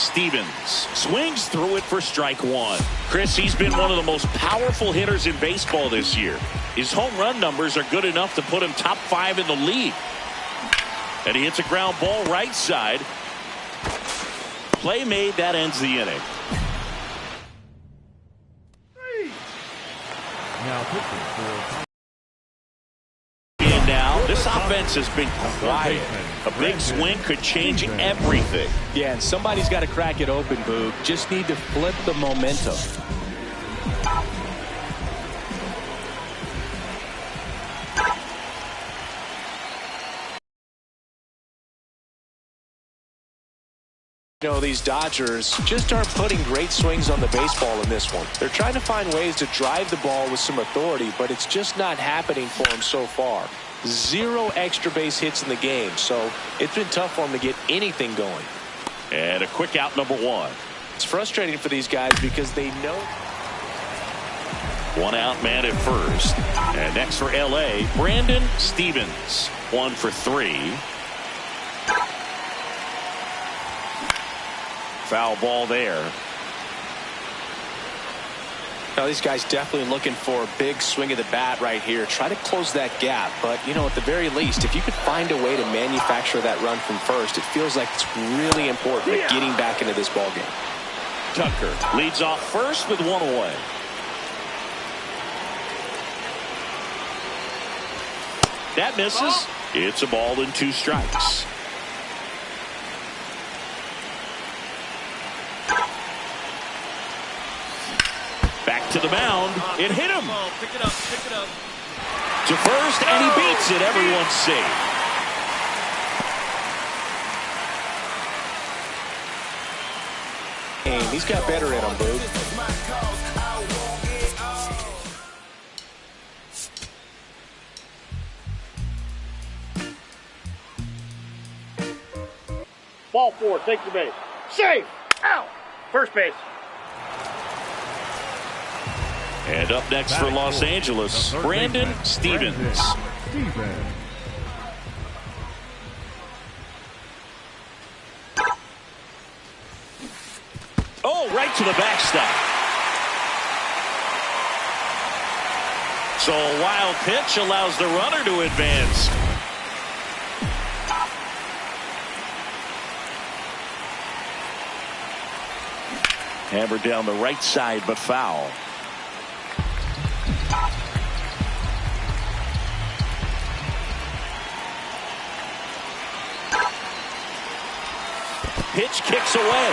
Stevens swings through it for strike one. Chris, he's been one of the most powerful hitters in baseball this year. His home run numbers are good enough to put him top 5 in the league. And he hits a ground ball right side. Play made, that ends the inning. And now this offense has been quiet. A big swing could change everything. Yeah, and somebody's got to crack it open, Boog. Just need to flip the momentum. You know, these Dodgers just aren't putting great swings on the baseball in this one. They're trying to find ways to drive the ball with some authority, but it's just not happening for them so far. 0 extra base hits in the game, so it's been tough for them to get anything going. And a quick out, number 1. It's frustrating for these guys because they know. 1 out man at first. And next for LA, Brandon Stevens. 1 for 3. Foul ball there. Now these guys definitely looking for a big swing of the bat right here. Try to close that gap. But, you know, at the very least, if you could find a way to manufacture that run from first, it feels like it's really important at getting back into this ball game. Tucker leads off first with 1 away. That misses. It's a ball and 2 strikes. Back to the mound. It hit him. Pick it up. Pick it up. To first, and he beats it. Everyone's safe. He's got better in him, Boog. Ball 4. Take the base. Safe. Out. First base. And up next for Los Angeles, Brandon Stevens. Oh, right to the backstop. So a wild pitch allows the runner to advance. Hammered down the right side, but foul. Pitch kicks away.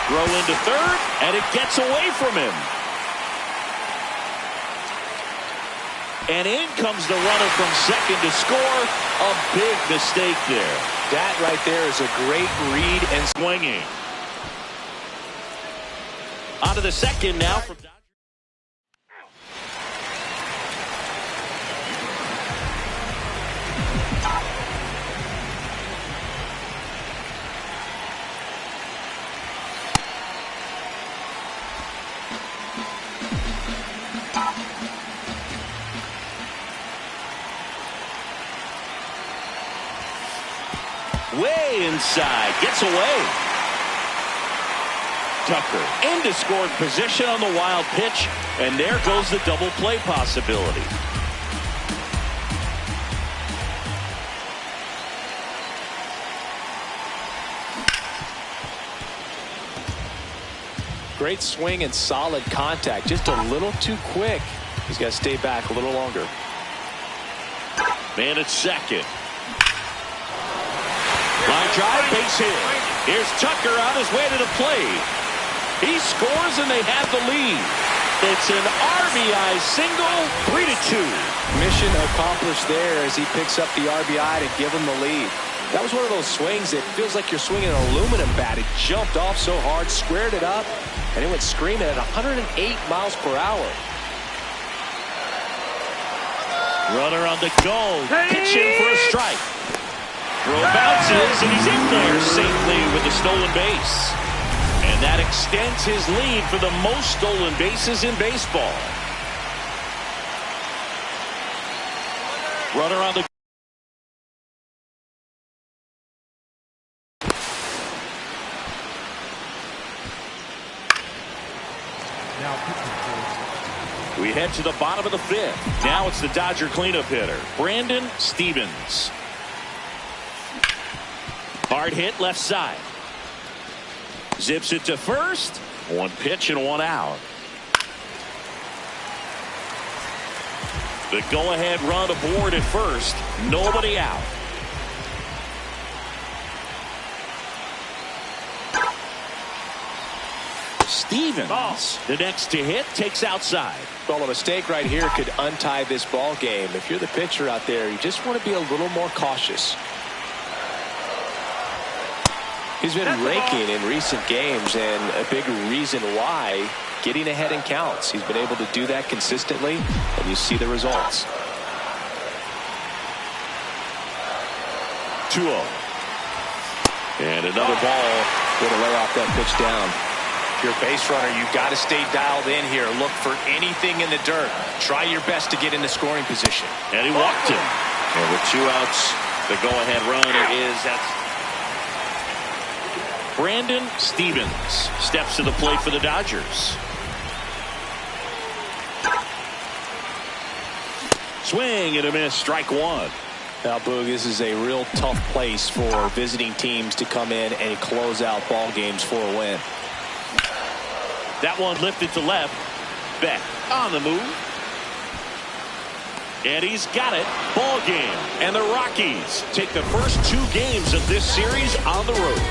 Throw into third, and it gets away from him. And in comes the runner from second to score. A big mistake there. That right there is a great read and swinging. On to the second now from Dodgers. Way inside, gets away. Tucker into scored position on the wild pitch, and there goes the double play possibility. great swing and solid contact. Just a little too quick. He's got to stay back a little longer. Man at second. Line drive, base hit. Here's Tucker on his way to the plate. He scores and they have the lead. It's an RBI single, 3-2. Mission accomplished there as he picks up the RBI to give him the lead. That was one of those swings that feels like you're swinging an aluminum bat. It jumped off so hard, squared it up, and it went screaming at 108 miles per hour. Runner on the go, pitching for a strike. Throw bounces, and he's in there safely with the stolen base. And that extends his lead for the most stolen bases in baseball. Runner on the get to the bottom of the 5th. Now it's the Dodger cleanup hitter, Brandon Stevens. Hard hit left side. Zips it to first. One pitch and one out. The go-ahead run aboard at first. Nobody out. Stevens, the next to hit, takes outside. Well, a mistake right here could untie this ball game. If you're the pitcher out there, you just want to be a little more cautious. He's been raking in recent games, and a big reason why, getting ahead in counts. He's been able to do that consistently, and you see the results. 2-0. And another ball. Going to lay off that pitch down. If you're a base runner, you've got to stay dialed in here. Look for anything in the dirt. Try your best to get in the scoring position. And he walked him. And with 2 outs, the go-ahead run is that's Brandon Stevens steps to the plate for the Dodgers. Swing and a miss, strike 1. Now, Boog, this is a real tough place for visiting teams to come in and close out ball games for a win. That one lifted to left. Beck on the move. And he's got it. Ball game. And the Rockies take the first 2 games of this series on the road.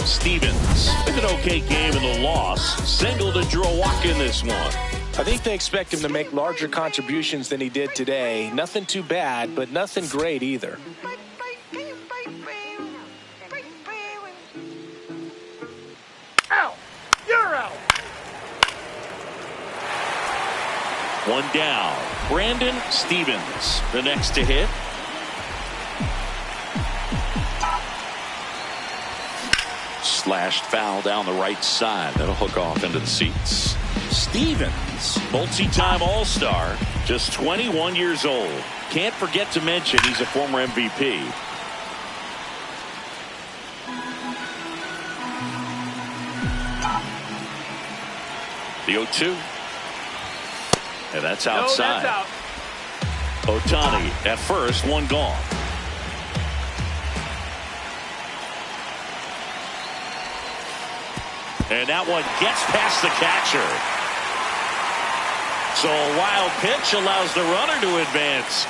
Stevens with an okay game in the loss. Singled and drew a walk in this one. I think they expect him to make larger contributions than he did today. Nothing too bad, but nothing great either. Out. You're out. 1 down. Brandon Stevens, the next to hit. Slashed foul down the right side. That'll hook off into the seats. Stevens, multi-time All-Star, just 21 years old. Can't forget to mention he's a former MVP. The 0-2. And that's outside. No, that's out. Ohtani at first, 1 gone. And that one gets past the catcher. So a wild pitch allows the runner to advance.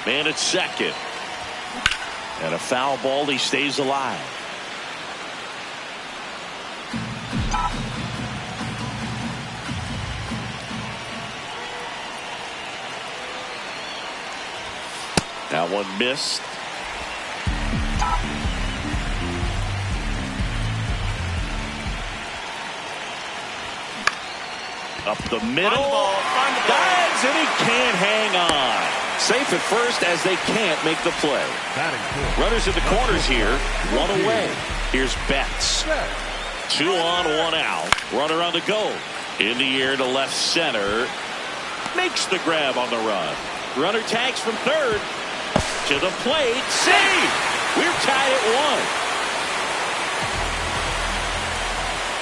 Man at second. And a foul ball, he stays alive. That one missed. Up the middle. Dives and he can't hang on. Safe at first as they can't make the play. Runners at the corners here. 1 away. Here's Betts. 2 on, 1 out. Runner on the go. In the air to left center. Makes the grab on the run. Runner tags from third. To the plate. Save! We're tied at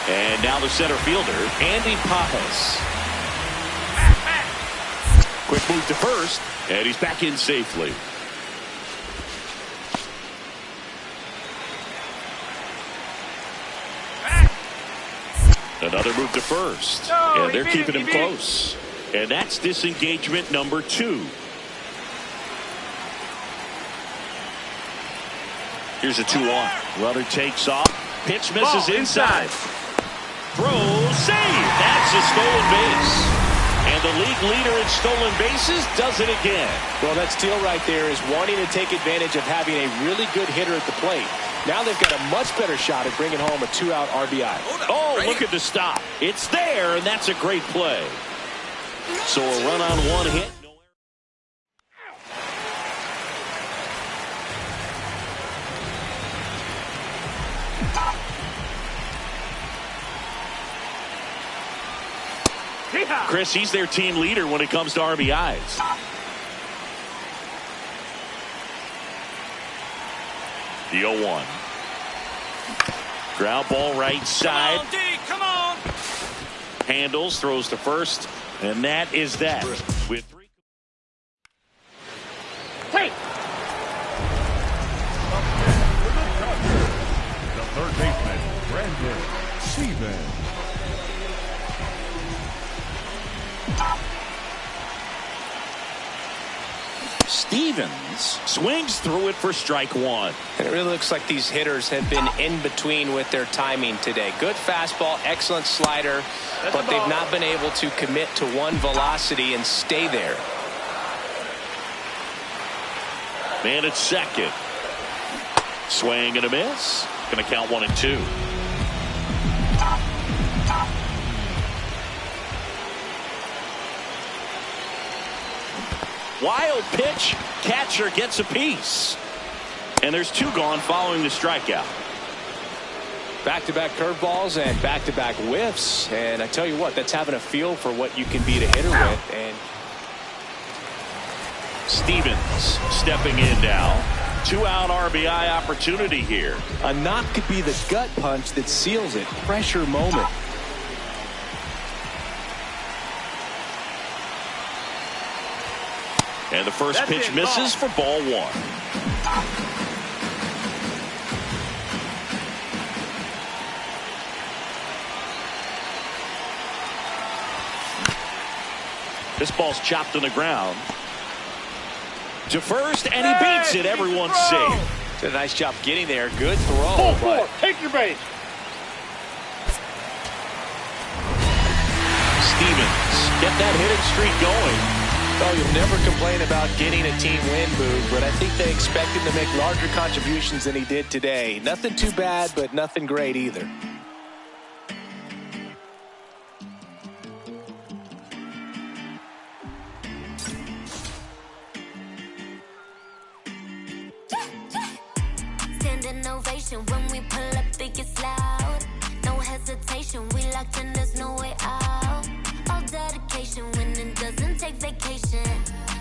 1. And now the center fielder, Andy Pappas. Quick move to first. And he's back in safely. Another move to first. And they're keeping him close. And that's disengagement number 2. Here's a 2-1. Runner takes off. Pitch misses inside. Throw, save. That's a stolen base. And the league leader in stolen bases does it again. Well, that steal right there is wanting to take advantage of having a really good hitter at the plate. Now they've got a much better shot at bringing home a 2-out RBI. Oh, look at the stop. It's there, and that's a great play. So a run on 1 hit. Chris, he's their team leader when it comes to RBIs. The 0-1. Ground ball right side. Come on, D, come on. Handles, throws to first, and that is that. With 3. Take. The third baseman, Brandon Stevens. Stevens swings through it for strike one. And it really looks like these hitters have been in between with their timing today. Good fastball, excellent slider, but they've not been able to commit to one velocity and stay there. Man at second. Swing and a miss. Going to count 1-2. Wild pitch. Catcher gets a piece. And there's 2 gone following the strikeout. Back-to-back curveballs and back-to-back whiffs. And I tell you what, that's having a feel for what you can beat a hitter with. And Stevens stepping in now. 2-out RBI opportunity here. a knock could be the gut punch that seals it. Pressure moment. And the first pitch misses for ball 1. This ball's chopped on the ground. To first, and he beats it. Everyone's safe. Did a nice job getting there. Good throw. Ball But 4. Take your base. Stevens, get that hitting streak going. oh, you'll never complain about getting a team win, Boog, but I think they expect him to make larger contributions than he did today. Nothing too bad, but nothing great either. Stand an ovation when we pull up, it gets loud. No hesitation, we locked in, there's no way out. All dedication, winning doesn't take vacation.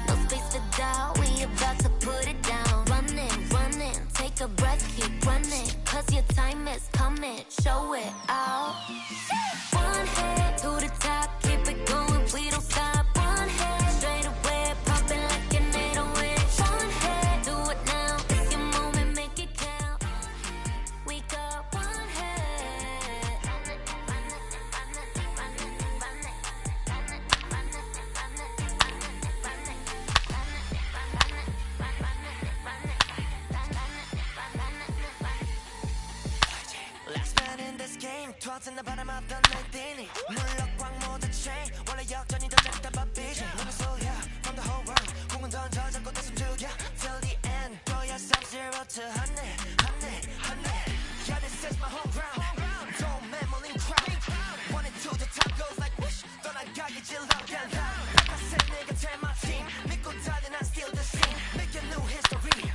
No space for doubt, we about to put it down. Running, take a breath, keep running. Cause your time is coming, show it out. One head to the top, keep it going, we don't stop. One head straight away, popping like an 808. One head, do it now, it's your moment, make it count. We got one head. Last man in this game, tossing the bottom of the ninth inning. 물럭광 모두 chain, 원래 역전이 더 잘했다 봐 vision. 너무 소리야 from the whole world. 공은 던져 잡고 또 숨죽여 till the end. Throw yourself 0 to 100. Yeah, this is my home ground. Don't memory crowd. Wanted to the top goes like whoosh. 떠나가기 질러 get loud. Like I said, nigga, tell my team. 믿고 달려 난 still the same. Make a new history.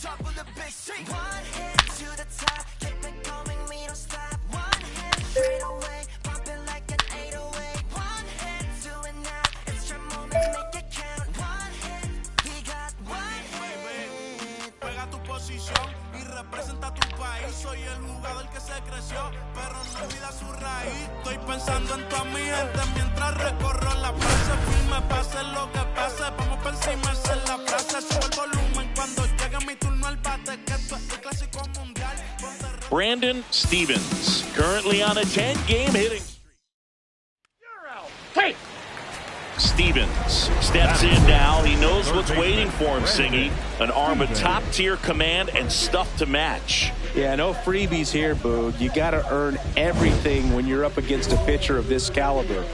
Top of the big street. One hit to the top. Keep it coming, we don't stop. One hit straight away. Bumping like an 808. One hit to it now. It's your moment, make it count. One hit, we got one hit. Juega tu posición y representa tu país. Soy el jugador que se creció, pero no olvida su raíz. Estoy pensando en toda mi gente mientras recorro la plaza. Firme, pase lo que pase. Vamos por encima, esa es la frase. Subo el volumen cuando llegue mi turno al bate. Que esto es el clásico mundial. Brandon Stevens, currently on a 10-game hitting streak. You're out. Take. Stevens steps in now. He knows what's waiting for him, Singy. An arm of top-tier command and stuff to match. Yeah, no freebies here, Boog. You got to earn everything when you're up against a pitcher of this caliber.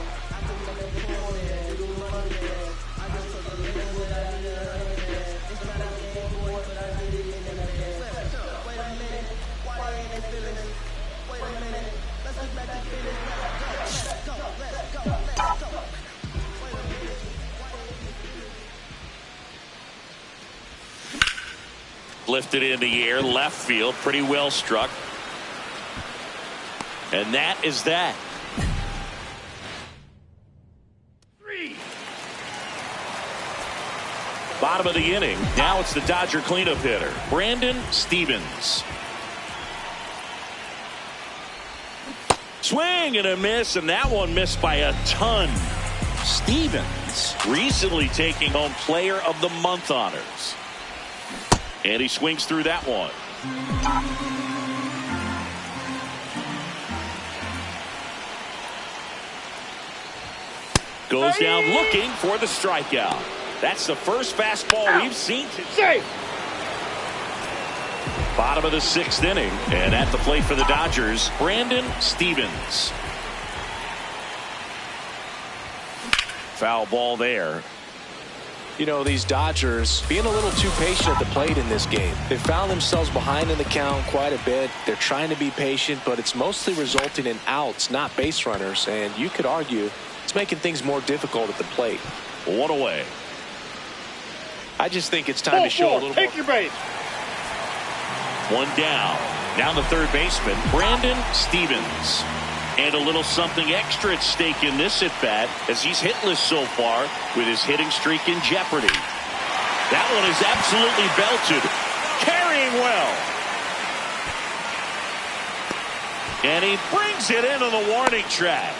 Lifted in the air, left field, pretty well struck. And that is that. 3. Bottom of the inning. Now it's the Dodger cleanup hitter, Brandon Stevens. Swing and a miss, and that one missed by a ton. Stevens recently taking home Player of the Month honors. And he swings through that one. Goes down looking for the strikeout. That's the first fastball we've seen. Safe. Bottom of the 6th inning, and at the plate for the Dodgers, Brandon Stevens. Foul ball there. You know, these Dodgers being a little too patient at the plate in this game. They found themselves behind in the count quite a bit. They're trying to be patient, but it's mostly resulting in outs, not base runners. And you could argue it's making things more difficult at the plate. One away. I just think it's time to show a little Take more. your base. One down. Now the third baseman, Brandon Stevens. And a little something extra at stake in this at-bat as he's hitless so far with his hitting streak in jeopardy. That one is absolutely belted. Carrying well. And he brings it into the warning track.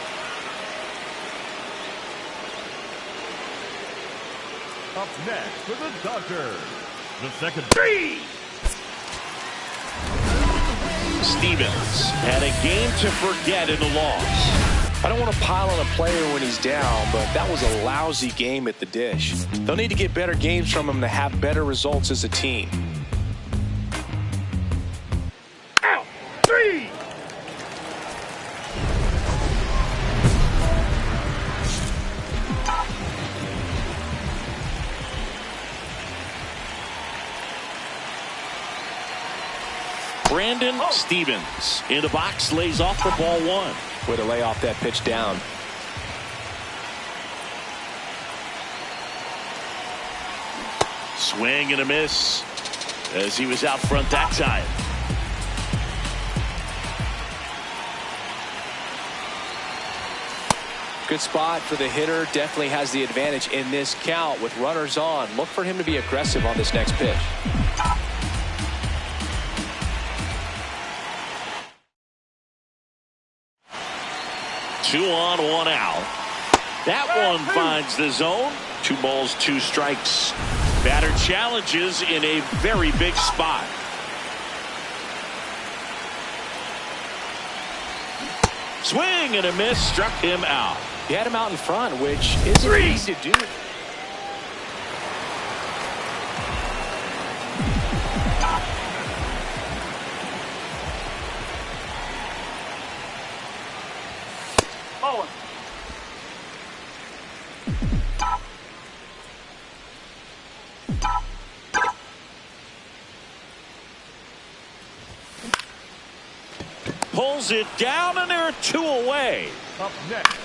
Up next for the Dodgers, the second. Stevens had a game to forget in the loss. I don't want to pile on a player when he's down, but that was a lousy game at the dish. They'll need to get better games from him to have better results as a team. Out. 3. Brandon Stevens in the box, lays off for ball 1. Way to lay off that pitch down. Swing and a miss as he was out front that time. Good spot for the hitter. Definitely has the advantage in this count with runners on. Look for him to be aggressive on this next pitch. Two on, one out. That one finds the zone. 2 balls, 2 strikes. Batter challenges in a very big spot. Swing and a miss, struck him out. He had him out in front, which isn't easy to do. Bowling. Pulls it down, and there are 2 away. Up next.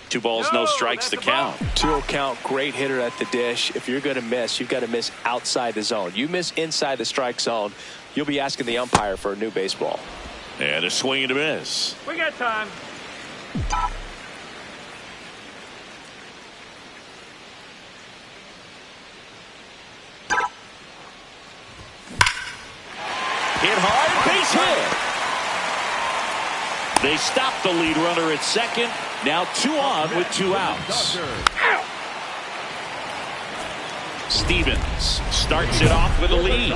Two balls, no strikes to count. 2-0 count, great hitter at the dish. If you're going to miss, you've got to miss outside the zone. You miss inside the strike zone, you'll be asking the umpire for a new baseball. And a swing and a miss. We got time. Hit hard, base hit. They stop the lead runner at second. Now 2 on with 2 outs. Stevens starts it off with a lead.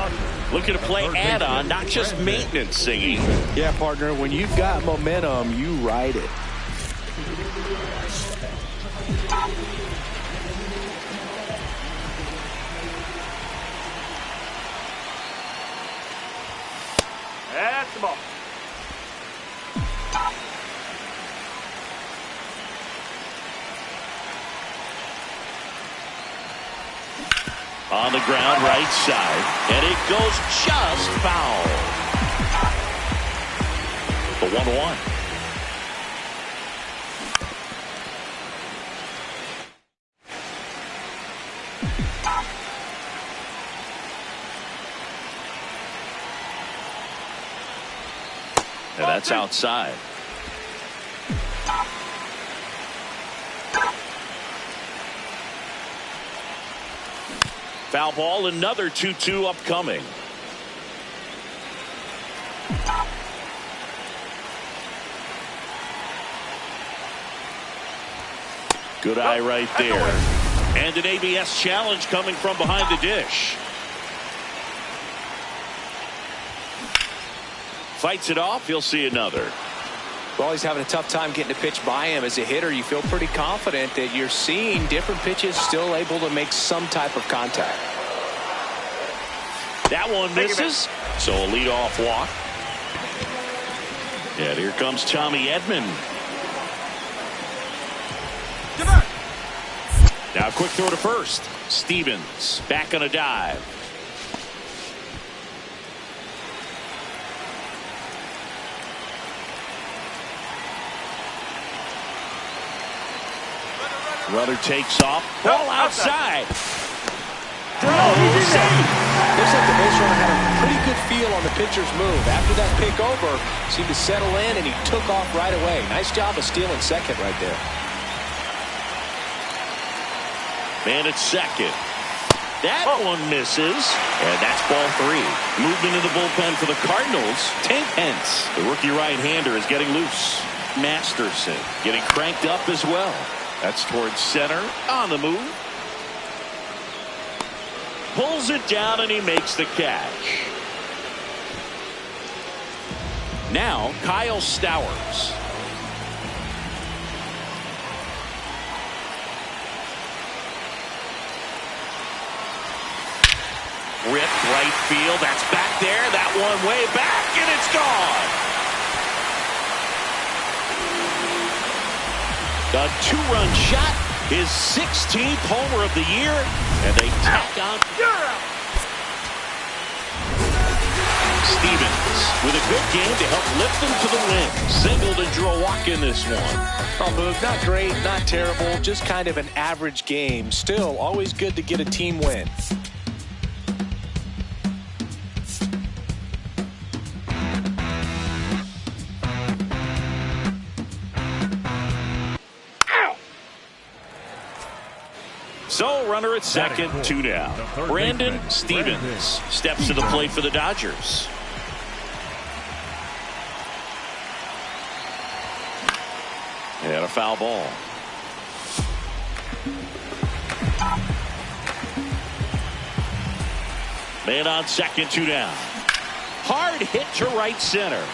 Looking to play add-on, not just maintenance singing. Yeah, partner, when you've got momentum, you ride it. That's the ball. On the ground, right side, and it goes just foul. The 1-1. And that's outside. Foul ball, another 2-2 upcoming. Good eye right there. And an ABS challenge coming from behind the dish. Fights it off. He'll see another. Well, he's having a tough time getting a pitch by him. As a hitter, you feel pretty confident that you're seeing different pitches still able to make some type of contact. That one misses. So a leadoff walk. And here comes Tommy Edman. Now a quick throw to first. Stevens back on a dive. Runner takes off. Ball outside. Looks like the base runner had a pretty good feel on the pitcher's move. After that pick over, seemed to settle in, and he took off right away. Nice job of stealing second right there. Man at second. That one misses. And that's ball 3. Movement in the bullpen for the Cardinals. Tank Hence, the rookie right-hander, is getting loose. Masterson getting cranked up as well. That's towards center. On the move. Pulls it down and he makes the catch. Now Kyle Stowers. Rip right field. That's back there. That one way back and it's gone. A 2-run shot, his 16th homer of the year, and they tack on. Stevens with a good game to help lift them to the win. Singled and drew a walk in this one. Oh, Boog, not great, not terrible, just kind of an average game. Still, always good to get a team win. So, runner at second, 2 down. Brandon Stevens steps to the plate for the Dodgers. And a foul ball. Man on second, 2 down. Hard hit to right center.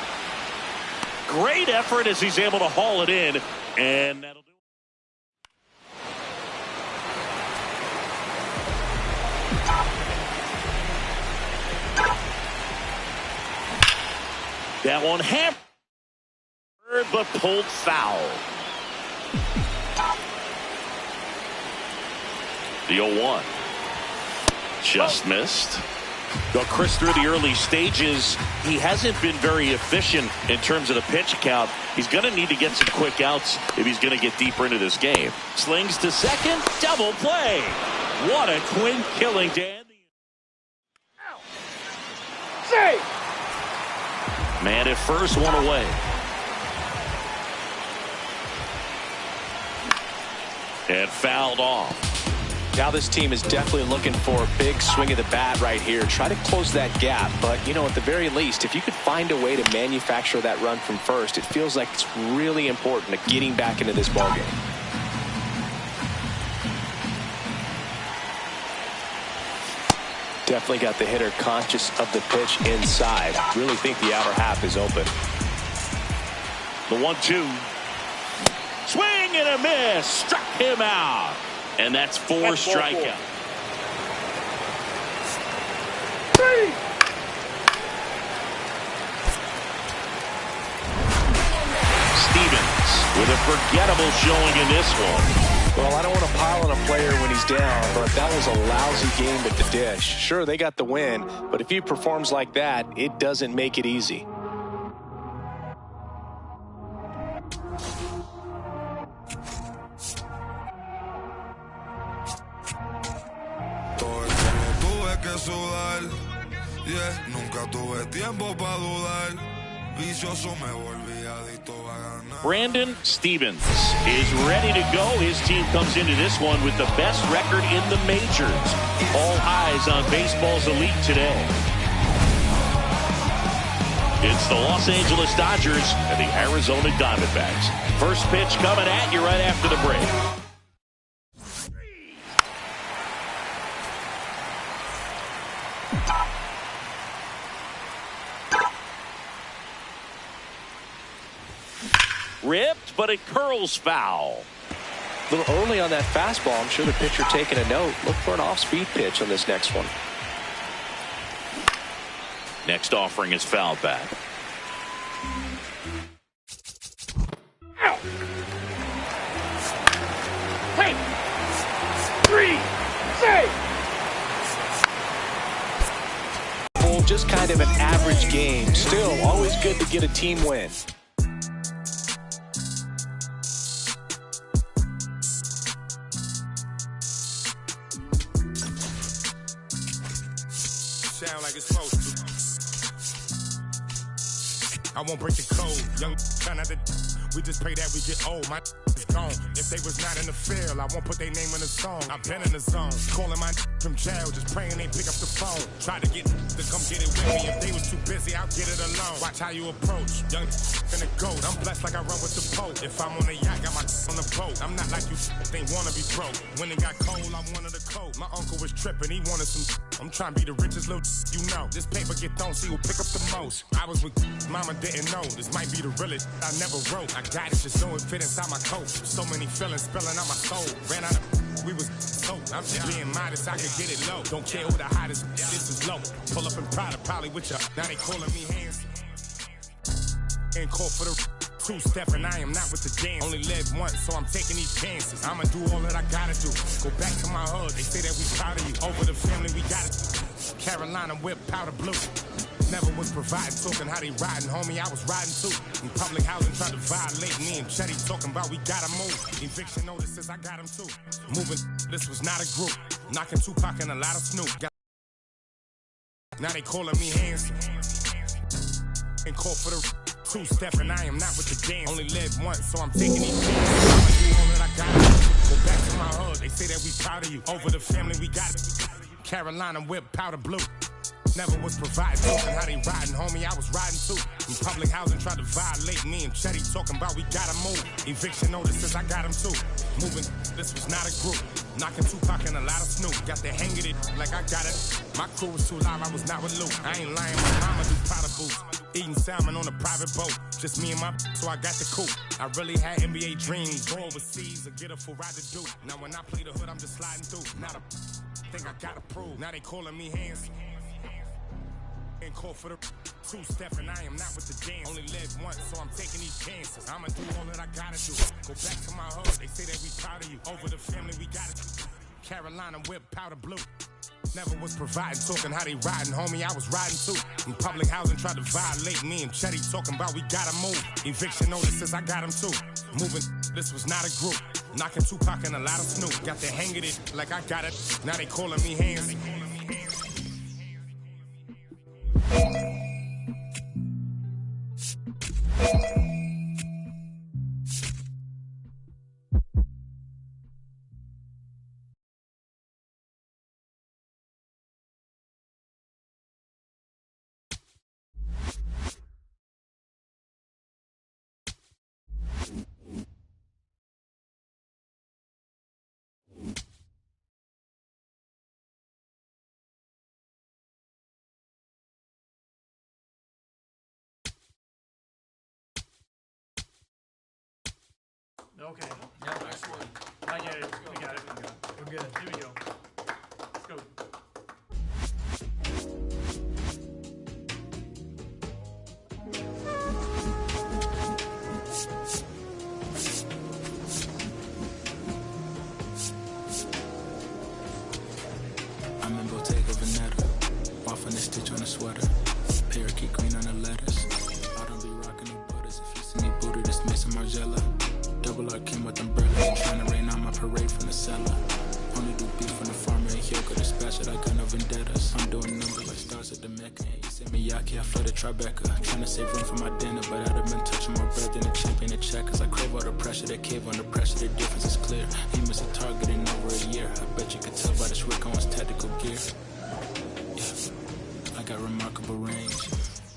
Great effort as he's able to haul it in. And that'll do it. That one hammered, but pulled foul. The 0-1. Just missed. Well, Chris, through the early stages, he hasn't been very efficient in terms of the pitch count. He's going to need to get some quick outs if he's going to get deeper into this game. Slings to second. Double play. What a clean killing, Dan. Save! Man at first, one away. And fouled off. Now this team is definitely looking for a big swing of the bat right here. Try to close that gap. But, you know, at the very least, if you could find a way to manufacture that run from first, it feels like it's really important to getting back into this ballgame. Definitely got the hitter conscious of the pitch inside. Really think the outer half is open. The 1-2. Swing and a miss. Struck him out. And that's 4 strikeouts. Stevens with a forgettable showing in this one. Well, I don't want to pile on a player when he's down, but that was a lousy game at the dish. Sure, they got the win, but if he performs like that, it doesn't make it easy. Nunca tuve tiempo para dudar. Brandon Stevens is ready to go. His team comes into this one with the best record in the majors. All eyes on baseball's elite today. It's the Los Angeles Dodgers and the Arizona Diamondbacks. First pitch coming at you right after the break. Ripped, but it curls foul. A little early on that fastball. I'm sure the pitcher taking a note. Look for an off-speed pitch on this next one. Next offering is fouled back. Out. Hey. 3. Save. Just kind of an average game. Still, always good to get a team win. Sound like it's supposed to. I won't break the code. Young try not to. We just pray that we get old. My is gone. If they was not in the field, I won't put their name in the song. I've been in the zone. Calling my from jail, just praying they pick up the phone. Try to get to come get it with me. If they was too busy, I'll get it alone. Watch how you approach. Young and a goat. I'm blessed like I run with the Pope. If I'm on a yacht, got my on the boat. I'm not like you they wanna be broke. When it got cold, I wanted a coat. My uncle was tripping, he wanted some. I'm trying to be the richest little you know. This paper get thrown, see who pick up the most. I was with mama, didn't know. This might be the realest I never wrote. I got it, just so it fit inside my coat. So many feelings spilling out my soul. Ran out of we was soap. I'm just being modest, I could get it low. Don't care who the hottest, this is low. Pull up in Prada, probably with ya. Now they calling me hands. Ain't call for the two-step, and I am not with the dance. Only live once, so I'm taking these chances. I'ma do all that I gotta do. Go back to my hood, they say that we proud of you. Over the family, we got it. Carolina whip, powder blue. Never was providing, talking how they riding, homie. I was riding too. In public housing, tried to violate me and Chetty talking about we gotta move. Eviction notices, I got them too. Moving, this was not a group. Knocking Tupac and a lot of Snoop. Now they calling me handsome. And call for the two-step, and I am not with the dance. Only live once, so I'm taking these chances. I'ma do all that I gotta do. Go back to my hood, they say that we proud of you. Over the family, we got it. Carolina whip, powder blue. Never was providing, talking how they riding, homie. I was riding too. In public housing, tried to violate me and Chetty talking about we gotta move. Eviction notices, I got them too. Moving, this was not a group. Knocking Tupac and a lot of Snoop. Got the hang of it like I got it. My crew was too live, I was not with Luke. I ain't lying, my mama do powder boots. Eating salmon on a private boat. Just me and my so I got the coupe. I really had NBA dreams. Go overseas or get a full ride to do. Now when I play the hood, I'm just sliding through. Not a thing I gotta prove. Now they calling me handsome. And call for the two-step, and I am not with the dance. Only live once, so I'm taking these chances. I'ma do all that I gotta do. Go back to my hood, they say that we proud of you. Over the family, we got it. Carolina whip, powder blue. Never was providing, talking how they riding, homie. I was riding too. In public housing, tried to violate me and Chetty talking about we gotta move. Eviction notices, I got them too. Moving, this was not a group. Knocking Tupac and a lot of Snoop. Got the hang of it like I got it. Now they calling me hands. Okay. Yeah, next one. I get it. We got it. We're good. Here we go. Let's go. I'm in Bottega Veneta, off on the stitch on a sweater, parakeet green on the letters. I don't be rocking no butters. If you see me booted, it's Mason Margiela. Double R came with umbrellas, trying to rain on my parade from the cellar. Only do beef from the farmer and Hyoko dispatch it, I got no vendettas. I'm doing numbers like stars at the Mecca. You send me yacht lucky I flooded Tribeca. Trying to save room for my dinner, but I'd have been touching more bread than a champion in checkers. I crave all the pressure, they cave under pressure, the difference is clear. He missed a target in over a year. I bet you could tell by this Rick Owens tactical gear. Yeah, I got remarkable range.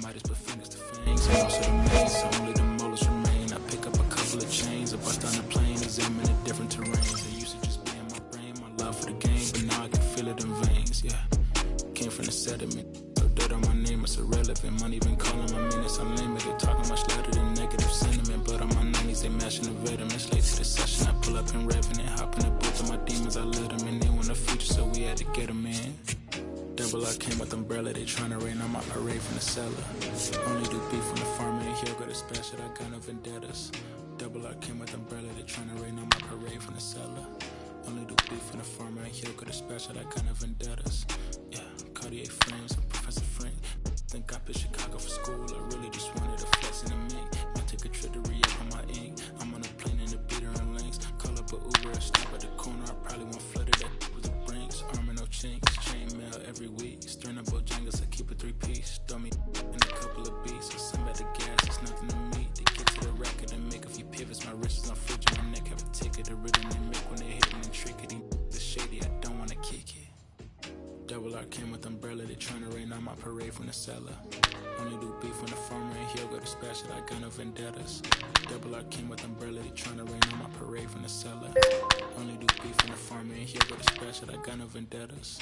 Might as well fingers to fangs, and also the mains, so only the molars remain. I pick up a couple of chains, I bust down the plane, examine the different terrains. It used to just be in my brain, my love for the game, but now I can feel it in veins, yeah. Came from the sediment, so dirt on my name, it's irrelevant. Money been calling my minutes unlimited, talking much louder than negative sentiment. But on my 90s, they mashing the vitamins. Late to the session, I pull up in Revenant, hop in the booth of my demons, I let them in. They want the future, so we had to get them in. Double I came with umbrella, they tryna rain on my parade from the cellar. Only do beef from the farmer and he'll go to special, I got no vendettas. Double I came with umbrella, they tryna rain on my parade from the cellar. Only do beef from the farmer and he'll go to special, I got no vendettas. Yeah, Cartier frames, I'm Professor Frank. Think I picked Chicago for school, I really just wanted a flex in the mink. Might take a trip to re-up on my ink. I'm on a plane in the beater and links. Call up a Uber, I stop at the corner, I probably won't flood it with the brinks. Armor no chinks, chain mail every week. Stern up Bojangles, I keep a 3-piece. Throw me in a couple of beats, or some at the gas, it's nothing to me. To get to the record and make a few pivots, my wrist is on fridge and my neck have a ticket. The rhythm they make when they hitting and trickety. The shady, I don't wanna kick it. Double R came with umbrella, they tryna rain on my parade from the cellar. Only do beef from the farmer and he'll go to special, I got no vendettas. Double R came with umbrella, they tryna rain on my parade from the cellar. Only do beef from the farmer and he'll go to special, I got no vendettas.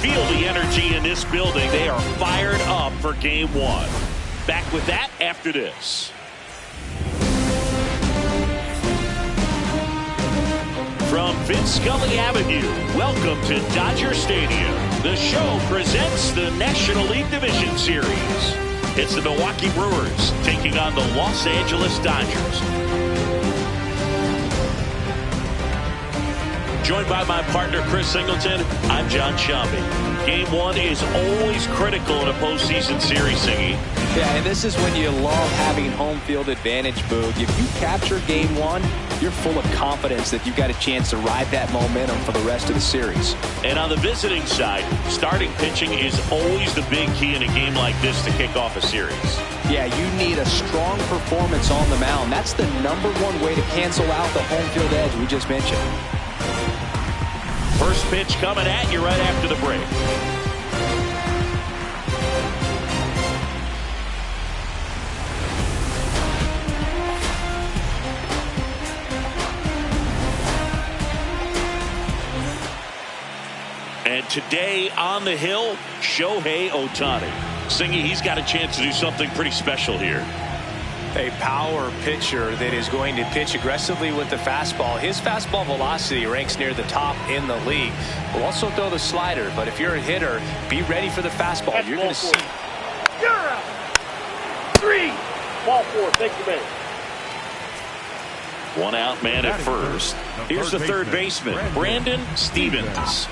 feel the energy in this building. They are fired up for game one. Back with that after this. From Vince Scully Avenue, welcome to Dodger Stadium. The show presents the National League Division Series. It's the Milwaukee Brewers taking on the Los Angeles Dodgers. Joined by my partner, Chris Singleton, I'm John Shambi. Game one is always critical in a postseason series, Singy. Yeah, and this is when you love having home field advantage, Boog. If you capture game one, you're full of confidence that you've got a chance to ride that momentum for the rest of the series. And on the visiting side, starting pitching is always the big key in a game like this to kick off a series. Yeah, you need a strong performance on the mound. That's the #1 way to cancel out the home field edge we just mentioned. First pitch coming at you right after the break. And today on the hill, Shohei Ohtani. Singy, he's got a chance to do something pretty special here. A power pitcher that is going to pitch aggressively with the fastball. His fastball velocity ranks near the top in the league. Will also throw the slider, but if you're a hitter, be ready for the fastball. That's you're going to see. You're out. 3. Ball 4. Take the base. One out man at first. Here's the third baseman, Brandon Stevens.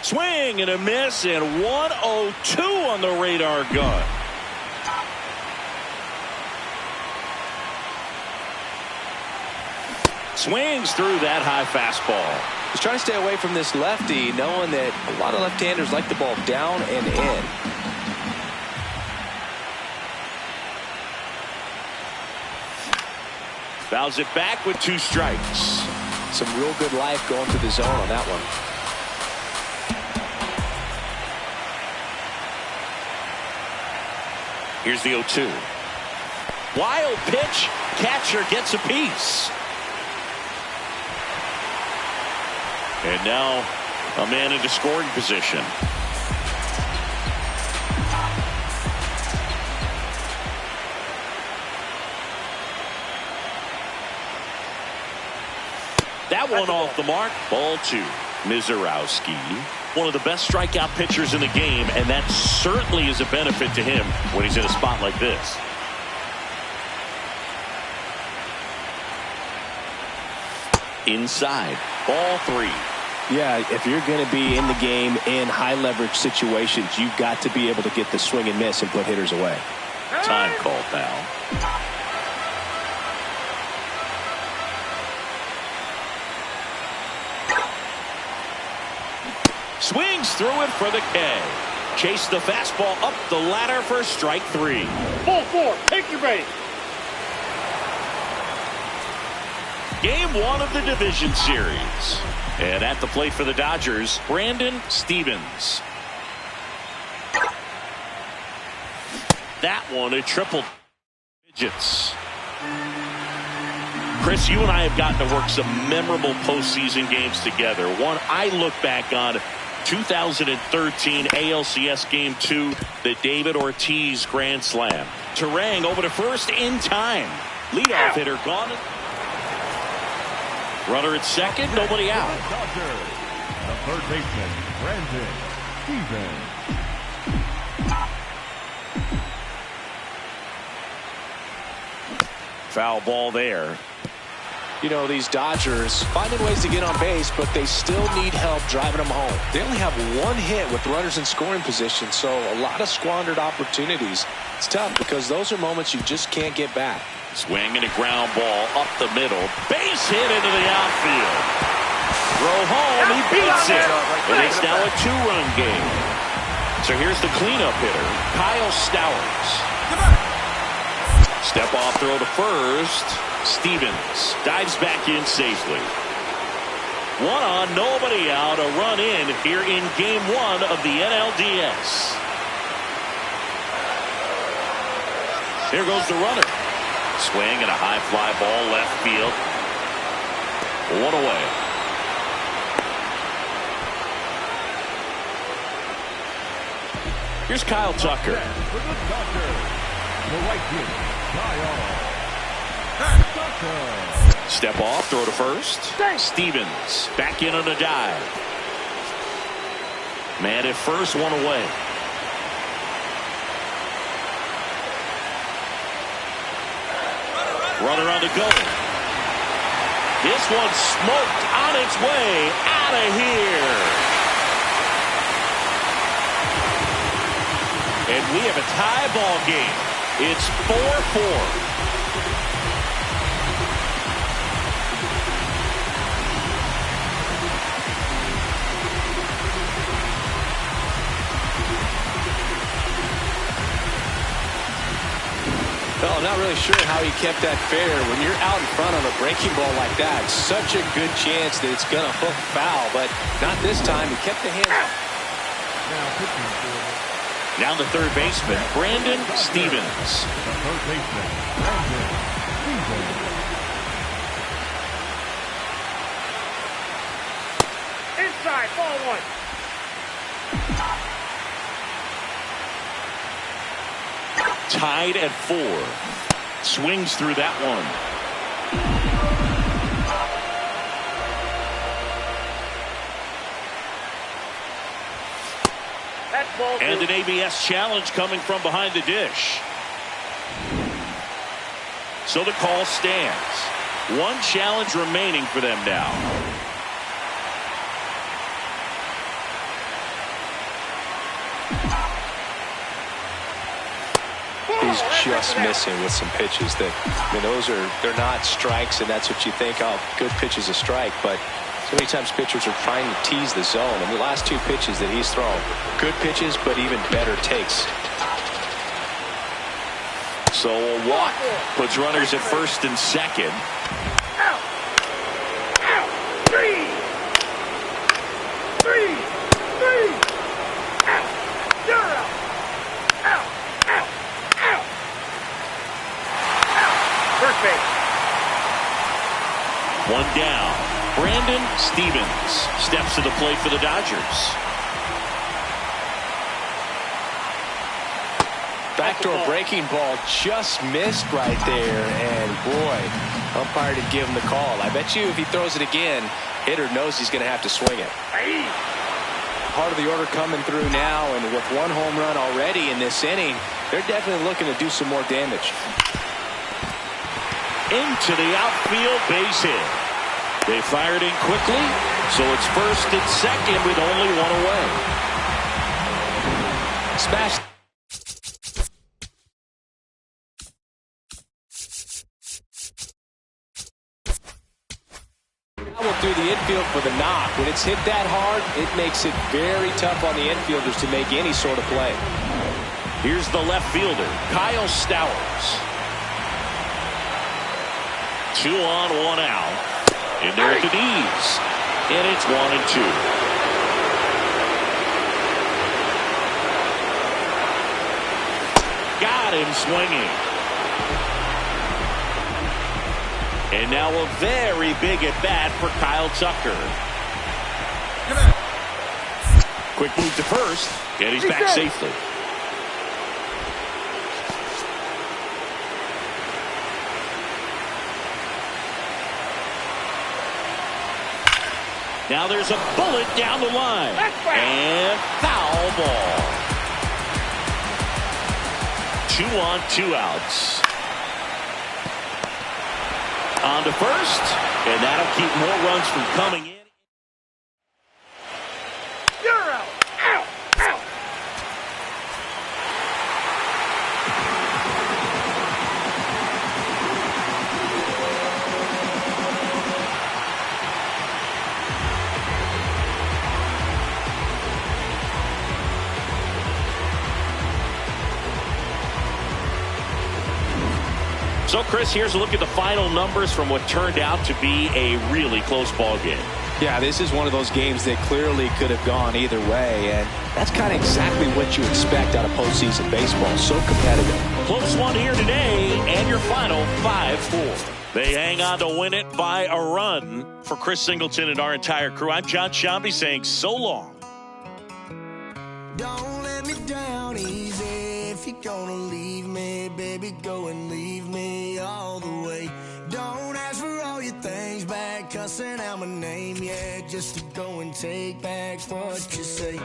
Swing and a miss, and 1-0-2 on the radar gun. Swings through that high fastball. He's trying to stay away from this lefty, knowing that a lot of left-handers like the ball down and in. Fouls it back with 2 strikes. Some real good life going to the zone on that one. Here's the 0-2. Wild pitch. Catcher gets a piece. And now a man into scoring position. That one off the mark. Ball 2. Mizorowski, one of the best strikeout pitchers in the game, and that certainly is a benefit to him when he's in a spot like this. Inside. Ball 3. Yeah, if you're going to be in the game in high leverage situations, you've got to be able to get the swing and miss and put hitters away. Time call foul. Swings through it for the K. Chase the fastball up the ladder for strike 3. Ball 4. Take your base. Game 1 of the division series. And at the plate for the Dodgers, Brandon Stevens. That one a triple digits. Chris, you and I have gotten to work some memorable postseason games together. One I look back on, 2013 ALCS Game 2, the David Ortiz Grand Slam. Terang over to first in time. Leadoff hitter gone. Runner at second, nobody out. The third baseman, Brandon Stevens. Foul ball there. You know, these Dodgers finding ways to get on base, but they still need help driving them home. They only have 1 hit with runners in scoring position, so a lot of squandered opportunities. It's tough because those are moments you just can't get back. Swing and a ground ball up the middle. Base hit into the outfield. Throw home, he beats it. And it's now a 2-run game. So here's the cleanup hitter, Kyle Stowers. Step off throw to first. Stevens dives back in safely. 1 on, nobody out. A run in here in game 1 of the NLDS. Here goes the runner. Swing and a high fly ball left field. One away. Here's Kyle Tucker. For the Dodgers, the right fielder, Kyle Tucker. Step off, throw to first. Stevens back in on a dive. Man at first, one away. Runner on the go. This one's smoked on its way out of here. And we have a tie ball game. It's 4-4. Well, I'm not really sure how he kept that fair. When you're out in front on a breaking ball like that, such a good chance that it's going to hook foul, but not this time. He kept the hand up. Now the third baseman, Brandon Stevens. The third baseman, Brandon Stevens. Inside, ball one. Tied at 4. Swings through that one. And an ABS challenge coming from behind the dish. So the call stands. One challenge remaining for them now. He's just missing with some pitches that, I mean, they're not strikes, and that's what you think, oh, good pitch is a strike, but so many times pitchers are trying to tease the zone, and the last 2 pitches that he's thrown, good pitches, but even better takes. So a walk puts runners at first and second. Out. Out. 3. 3. 3. Out. You're out. Out. Out. Out. Out. First base. One down. Brandon Stevens steps to the plate for the Dodgers. Backdoor breaking ball just missed right there, and boy, umpire didn't give him the call. I bet you if he throws it again, hitter knows he's going to have to swing it. Part of the order coming through now, and with 1 home run already in this inning, they're definitely looking to do some more damage. Into the outfield, base hit. They fired in quickly, so it's first and second with only 1 away. Smash. Through the infield for the knock. When it's hit that hard, it makes it very tough on the infielders to make any sort of play. Here's the left fielder, Kyle Stowers. 2 on, 1 out. And there at the knees. And it's 1 and 2. Got him swinging. And now a very big at bat for Kyle Tucker. Quick move to first, and he's back safely. Now there's a bullet down the line. And foul ball. 2 on, 2 outs. On to first, and that'll keep more runs from coming in. You're out. Out. Out. So, Chris, here's a look at the final numbers from what turned out to be a really close ball game. Yeah, this is one of those games that clearly could have gone either way, and that's kind of exactly what you expect out of postseason baseball. So competitive. Close one here today, and your final 5-4. They hang on to win it by a run. For Chris Singleton and our entire crew, I'm John Shambi saying so long. Don't let me down easy. If you're gonna leave me, baby, go and leave me all the way. Don't ask for all your things back, cussing out my name, yeah, just to go and take back what you say.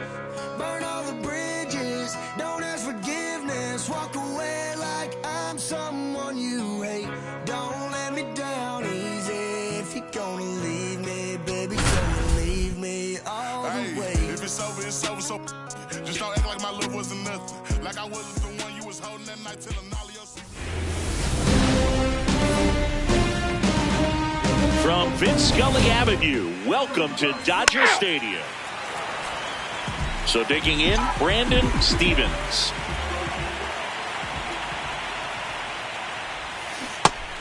Burn all the bridges, don't ask forgiveness, walk away like I'm someone you hate. Don't let me down easy. If you're gonna leave me, baby, go and leave me all the way. If it's over, it's over, so just don't act like my love wasn't nothing. Like I wasn't the one you was holding that night till the nolly else. From Vince Scully Avenue, welcome to Dodger Stadium. So digging in, Brandon Stevens.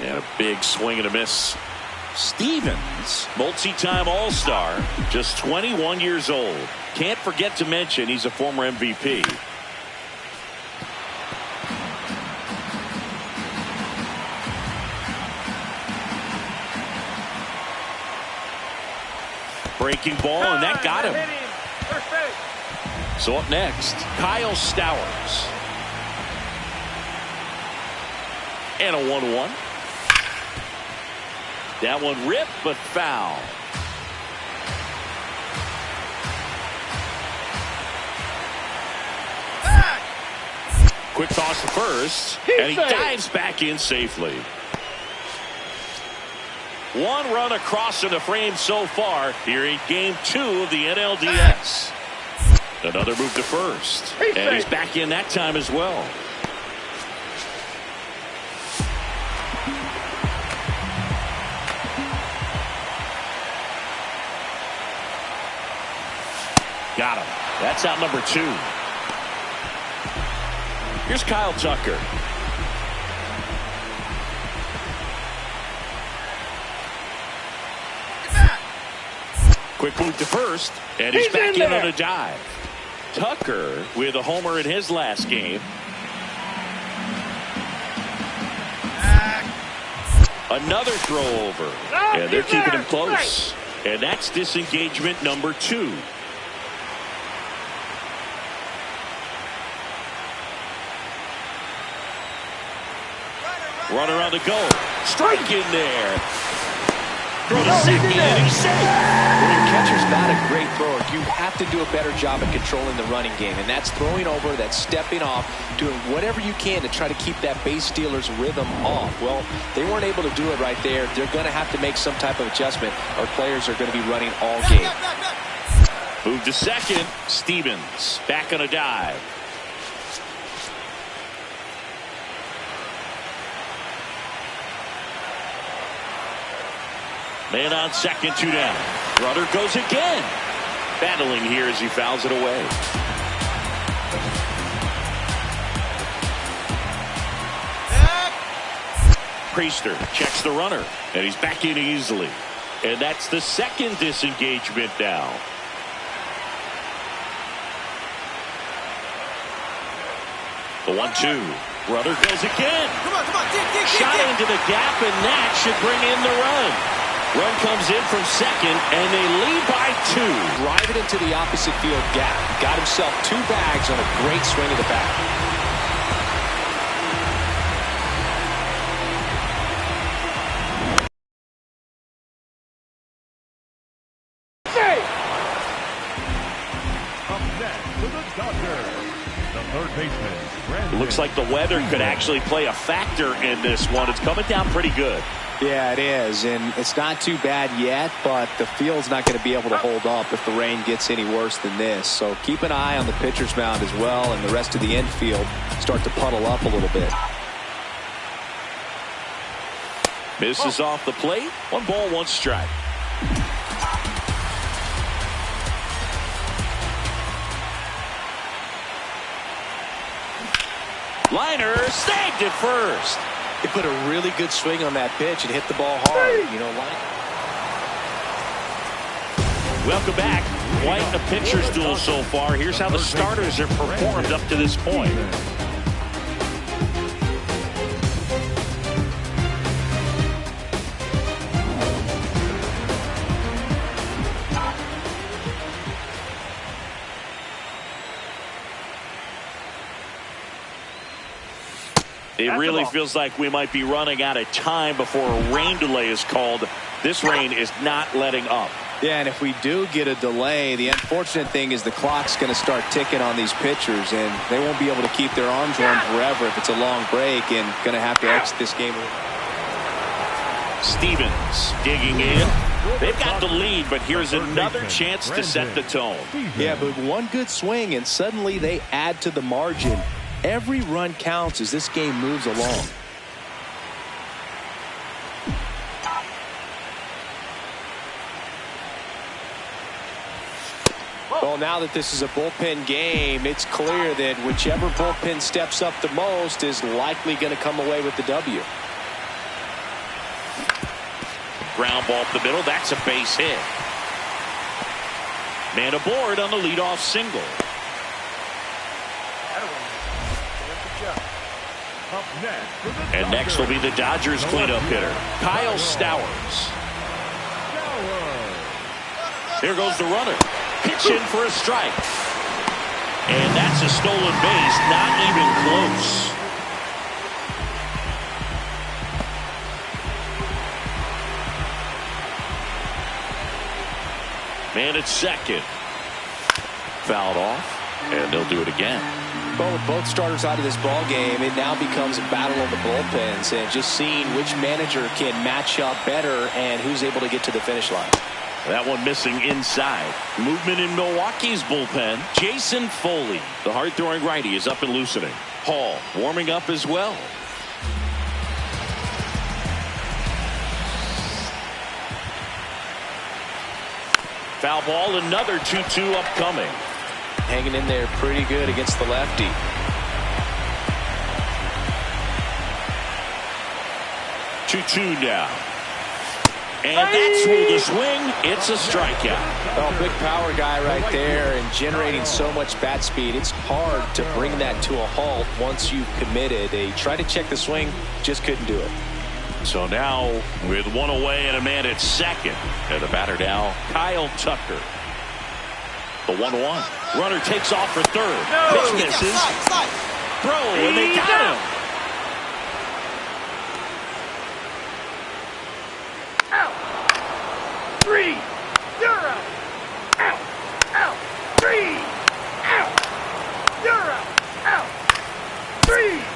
And a big swing and a miss. Stevens, multi-time All-Star, just 21 years old. Can't forget to mention he's a former MVP. Breaking ball, and that got him. So up next, Kyle Stowers. And a 1-1. That one ripped, but foul. Quick toss to first, and he dives back in safely. One run across in the frame so far here in Game 2 of the NLDS. Another move to first, and he's back in that time as well. Got him. That's out number 2. Here's Kyle Tucker. Quick move to first, and he's back in on a dive. Tucker with a homer in his last game. Another throw over, and they're keeping him close. And that's disengagement number 2. Runner on the go. Strike in there. Throw to second, and he's safe. When your catcher's not a great thrower, you have to do a better job at controlling the running game. And that's throwing over, that's stepping off, doing whatever you can to try to keep that base stealer's rhythm off. Well, they weren't able to do it right there. They're going to have to make some type of adjustment, or players are going to be running all game. Move to second. Stevens back on a dive. Man on second, 2 down. Runner goes again. Battling here as he fouls it away. Priester checks the runner, and he's back in easily. And that's the second disengagement now. The 1-2. Runner goes again. Shot into the gap, and that should bring in the run. Run comes in from second, and they lead by 2. Drive it into the opposite field gap. Got himself 2 bags on a great swing of the bat. Up next for the Dodgers, the third baseman, Brandon. Looks like the weather could actually play a factor in this one. It's coming down pretty good. Yeah, it is, and it's not too bad yet, but the field's not going to be able to hold up if the rain gets any worse than this. So keep an eye on the pitcher's mound as well, and the rest of the infield start to puddle up a little bit. Misses off the plate. 1 ball, 1 strike. Liner snagged at first. He put a really good swing on that pitch and hit the ball hard. You know what? Welcome back. Quite a pitcher's duel so far. Here's how the starters have performed up to this point. It really feels like we might be running out of time before a rain delay is called. This rain is not letting up. Yeah, and if we do get a delay, the unfortunate thing is the clock's going to start ticking on these pitchers, and they won't be able to keep their arms warm forever if it's a long break, and going to have to exit this game. Stevens digging in. They've got the lead, but here's another chance to set the tone. Yeah, but one good swing, and suddenly they add to the margin. Every run counts as this game moves along. Well, now that this is a bullpen game, it's clear that whichever bullpen steps up the most is likely going to come away with the W. Ground ball up the middle. That's a base hit. Man aboard on the leadoff single. And next will be the Dodgers cleanup hitter, Kyle Stowers. Here goes the runner. Pitch in for a strike. And that's a stolen base. Not even close. Man at second. Fouled off. And they'll do it again. Well, with both starters out of this ball game, it now becomes a battle of the bullpens, and just seeing which manager can match up better and who's able to get to the finish line. That one missing inside. Movement in Milwaukee's bullpen. Jason Foley, the hard-throwing righty, is up and loosening. Hall warming up as well. Foul ball, another 2-2 upcoming. Hanging in there pretty good against the lefty. Two now. And that's ruled a swing. It's a strikeout. Oh, big power guy right there, and generating so much bat speed. It's hard to bring that to a halt once you've committed. They tried to check the swing, just couldn't do it. So now with one away and a man at second. And the batter now, Kyle Tucker. The 1-1. Runner takes off for third. Pitch misses. Throw, and they got him. Out. 3. You're out. Out. Out. 3. Out. You're out. Out. 3.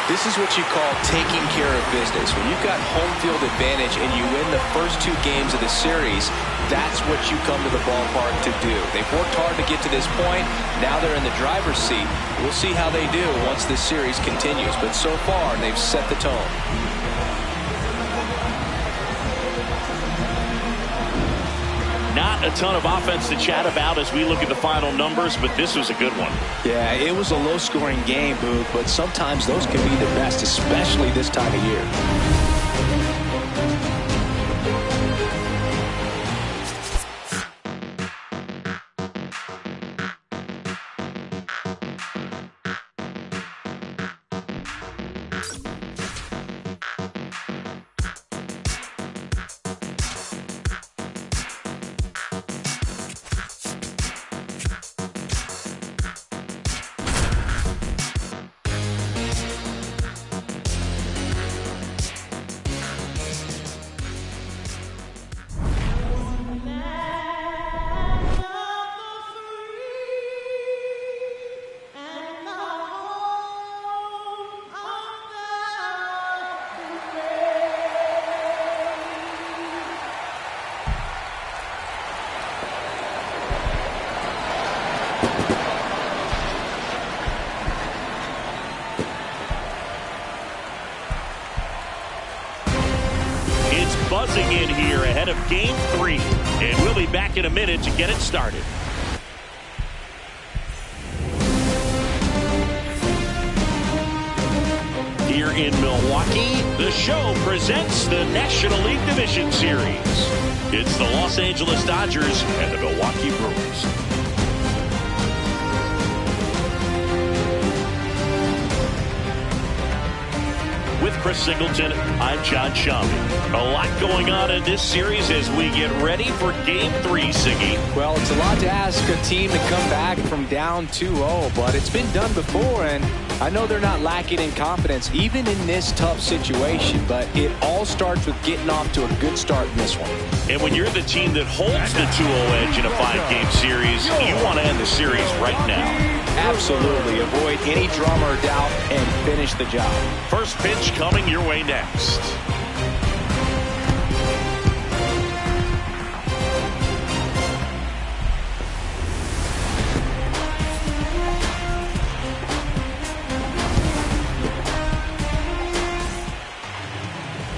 This is what you call taking care of business. When you've got home field advantage and you win the first 2 games of the series, that's what you come to the ballpark to do. They've worked hard to get to this point. Now they're in the driver's seat. We'll see how they do once this series continues. But so far, they've set the tone. Not a ton of offense to chat about as we look at the final numbers, but this was a good one. Yeah, it was a low-scoring game, Boog, but sometimes those can be the best, especially this time of year. Buzzing in here ahead of Game 3, and we'll be back in a minute to get it started. Here in Milwaukee, the show presents the National League Division Series. It's the Los Angeles Dodgers and the Milwaukee Brewers. With Chris Singleton, I'm John Shambi. A lot going on in this series as we get ready for Game 3, Siggy. Well, it's a lot to ask a team to come back from down 2-0, but it's been done before, and I know they're not lacking in confidence, even in this tough situation, but it all starts with getting off to a good start in this one. And when you're the team that holds the 2-0 edge in a 5-game series, you want to end the series right now. Absolutely. Avoid any drama or doubt and finish the job. First pitch coming your way next.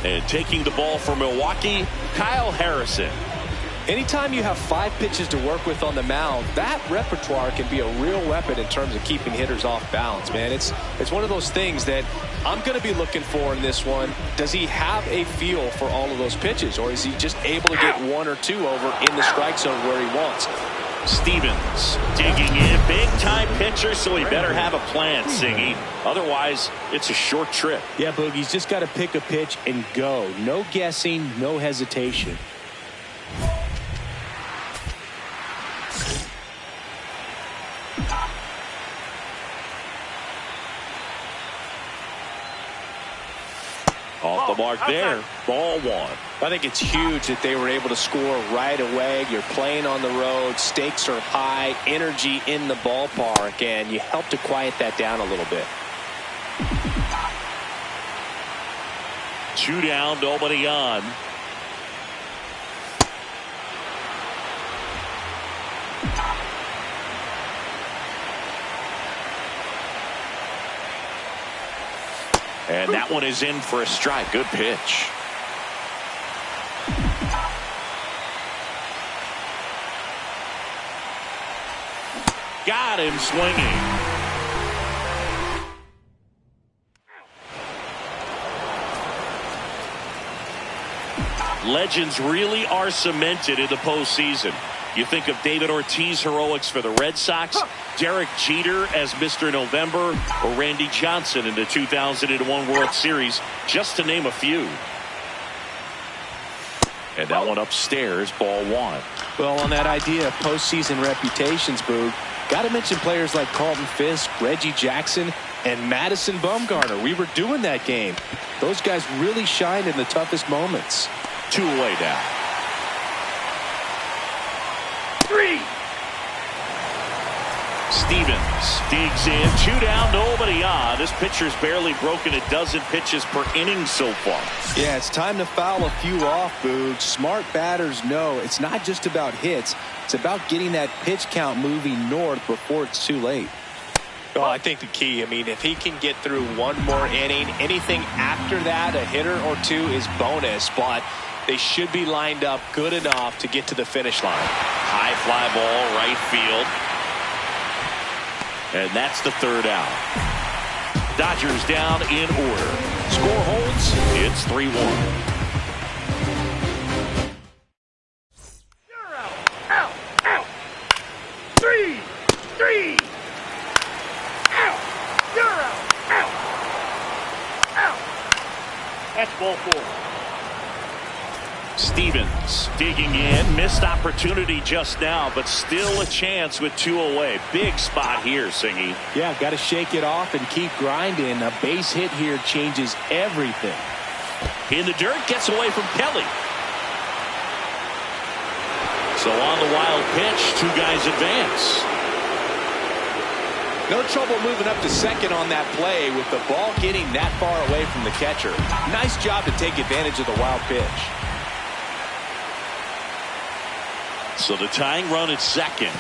And taking the ball for Milwaukee, Kyle Harrison. Anytime you have 5 pitches to work with on the mound, that repertoire can be a real weapon in terms of keeping hitters off balance, man. It's one of those things that I'm going to be looking for in this one. Does he have a feel for all of those pitches, or is he just able to get 1 or 2 over in the strike zone where he wants? Stevens digging in, big-time pitcher, so he better have a plan, Siggy. Otherwise, it's a short trip. Yeah, Boogie's just got to pick a pitch and go. No guessing, no hesitation. Off the mark there. Ball 1. I think it's huge that they were able to score right away. You're playing on the road. Stakes are high. Energy in the ballpark. And you help to quiet that down a little bit. 2 down, nobody on. And that one is in for a strike. Good pitch. Got him swinging. Legends really are cemented in the postseason. You think of David Ortiz heroics for the Red Sox, Derek Jeter as Mr. November, or Randy Johnson in the 2001 World Series, just to name a few. And that one upstairs, ball 1. Well, on that idea of postseason reputations, Boog, got to mention players like Carlton Fisk, Reggie Jackson, and Madison Bumgarner. We were doing that game. Those guys really shined in the toughest moments. 2 away now. 3. Stevens digs in. 2 down, nobody on. This pitcher's barely broken a dozen pitches per inning so far. Yeah, it's time to foul a few off, Boog. Smart batters know it's not just about hits. It's about getting that pitch count moving north before it's too late. Well, I think the key, if he can get through 1 more inning, anything after that, a hitter or 2 is bonus, but they should be lined up good enough to get to the finish line. High fly ball, right field. And that's the 3rd out. Dodgers down in order. Score holds. It's 3-1. You're out. Out. Out. 3. 3. Out. You're out. Out. Out. That's ball 4. Stevens digging in. Missed opportunity just now, but still a chance with 2 away. Big spot here, Singy. Yeah, got to shake it off and keep grinding. A base hit here changes everything. In the dirt, gets away from Kelly. So on the wild pitch, 2 guys advance. No trouble moving up to second on that play with the ball getting that far away from the catcher. Nice job to take advantage of the wild pitch. So the tying run at second.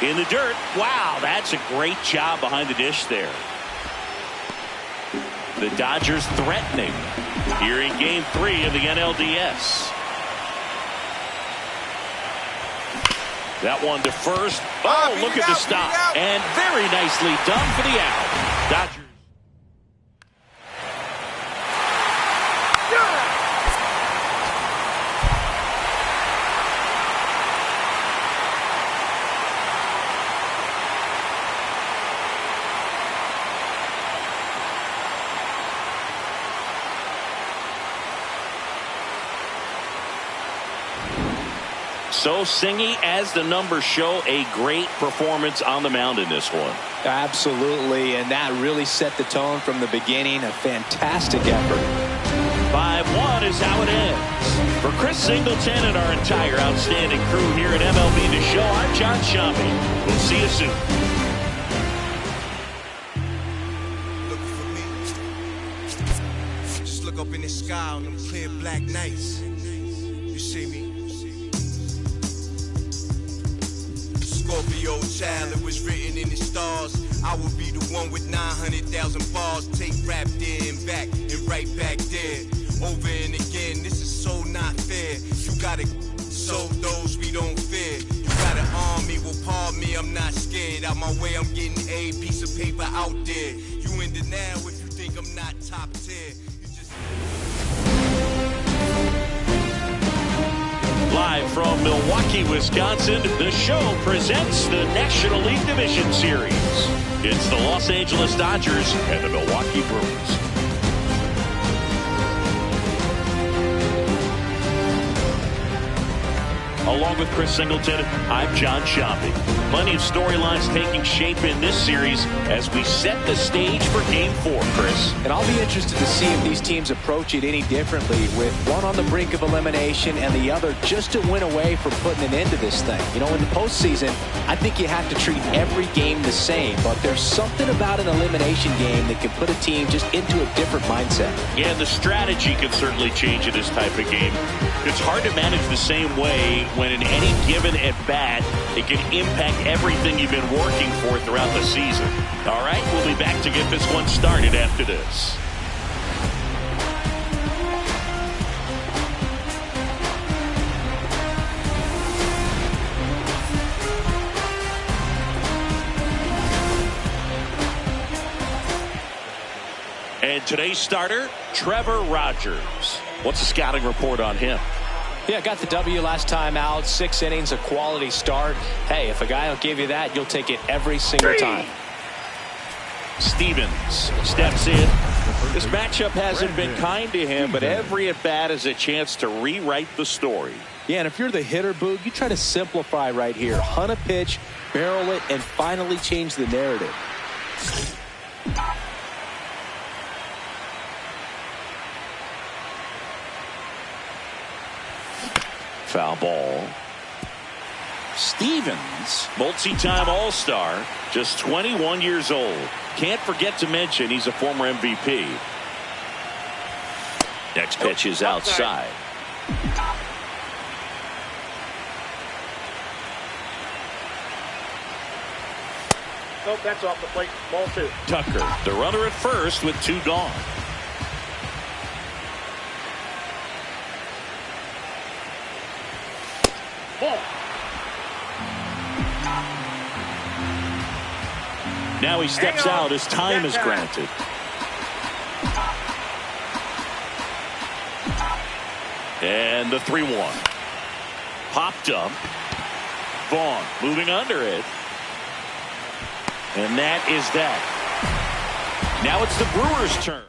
In the dirt. Wow, that's a great job behind the dish there. The Dodgers threatening here in Game 3 of the NLDS. That one to first. Oh, look at the stop. And very nicely done for the out. Dodgers. So, Singy, as the numbers show, a great performance on the mound in this one. Absolutely, and that really set the tone from the beginning. A fantastic effort. 5-1 is how it ends. For Chris Singleton and our entire outstanding crew here at MLB The Show, I'm John Sciambi. We'll see you soon. Look up in the sky on them clear black nights. You see me? Scorpio child, it was written in the stars. I will be the one with 900,000 bars. Take rap there and back and right back there. Over and again, this is so not fair. You gotta show those we don't fear. You gotta arm me, will pardon me, I'm not scared. Out my way, I'm getting a piece of paper out there. You in denial if you think I'm not top tier. Live from Milwaukee, Wisconsin, the show presents the National League Division Series. It's the Los Angeles Dodgers and the Milwaukee Brewers. Along with Chris Singleton, I'm John Sciambi. Plenty of storylines taking shape in this series as we set the stage for Game 4, Chris. And I'll be interested to see if these teams approach it any differently, with one on the brink of elimination and the other just to win away from putting an end to this thing. You know, in the postseason, I think you have to treat every game the same, but there's something about an elimination game that can put a team just into a different mindset. Yeah, the strategy can certainly change in this type of game. It's hard to manage the same way when in any given at-bat, it can impact everything you've been working for throughout the season. All right, we'll be back to get this one started after this. And today's starter, Trevor Rogers. What's the scouting report on him? Yeah, got the W last time out. 6 innings, a quality start. Hey, if a guy will give you that, you'll take it every single time. Stevens steps in. This matchup hasn't been kind to him, but every at-bat is a chance to rewrite the story. Yeah, and if you're the hitter, Boog, you try to simplify right here. Hunt a pitch, barrel it, and finally change the narrative. Foul ball. Stevens, multi-time All-Star, just 21 years old. Can't forget to mention he's a former MVP. Next pitch is outside. Nope, that's off the plate. Ball 2. Tucker, the runner at first with 2 gone. Now he steps out as time is granted. And the 3-1. Popped up. Vaughn moving under it. And that is that. Now it's the Brewers' turn.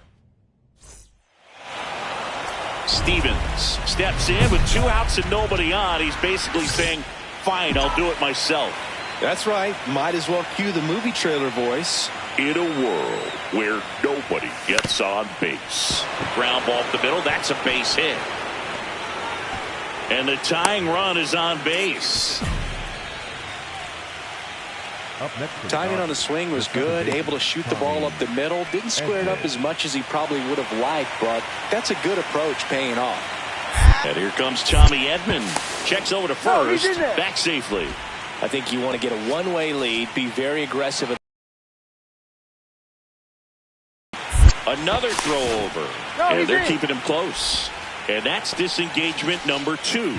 Stevens steps in with 2 outs and nobody on. He's basically saying, fine, I'll do it myself. That's right. Might as well cue the movie trailer voice. In a world where nobody gets on base. Ground ball up the middle. That's a base hit. And the tying run is on base. Timing on the swing was good. Able to shoot the ball up the middle. Didn't square it up as much as he probably would have liked, but that's a good approach paying off. And here comes Tommy Edman. Checks over to first. Back safely. I think you want to get a one-way lead. Be very aggressive. Another throw over. And they're keeping him close. And that's disengagement number 2.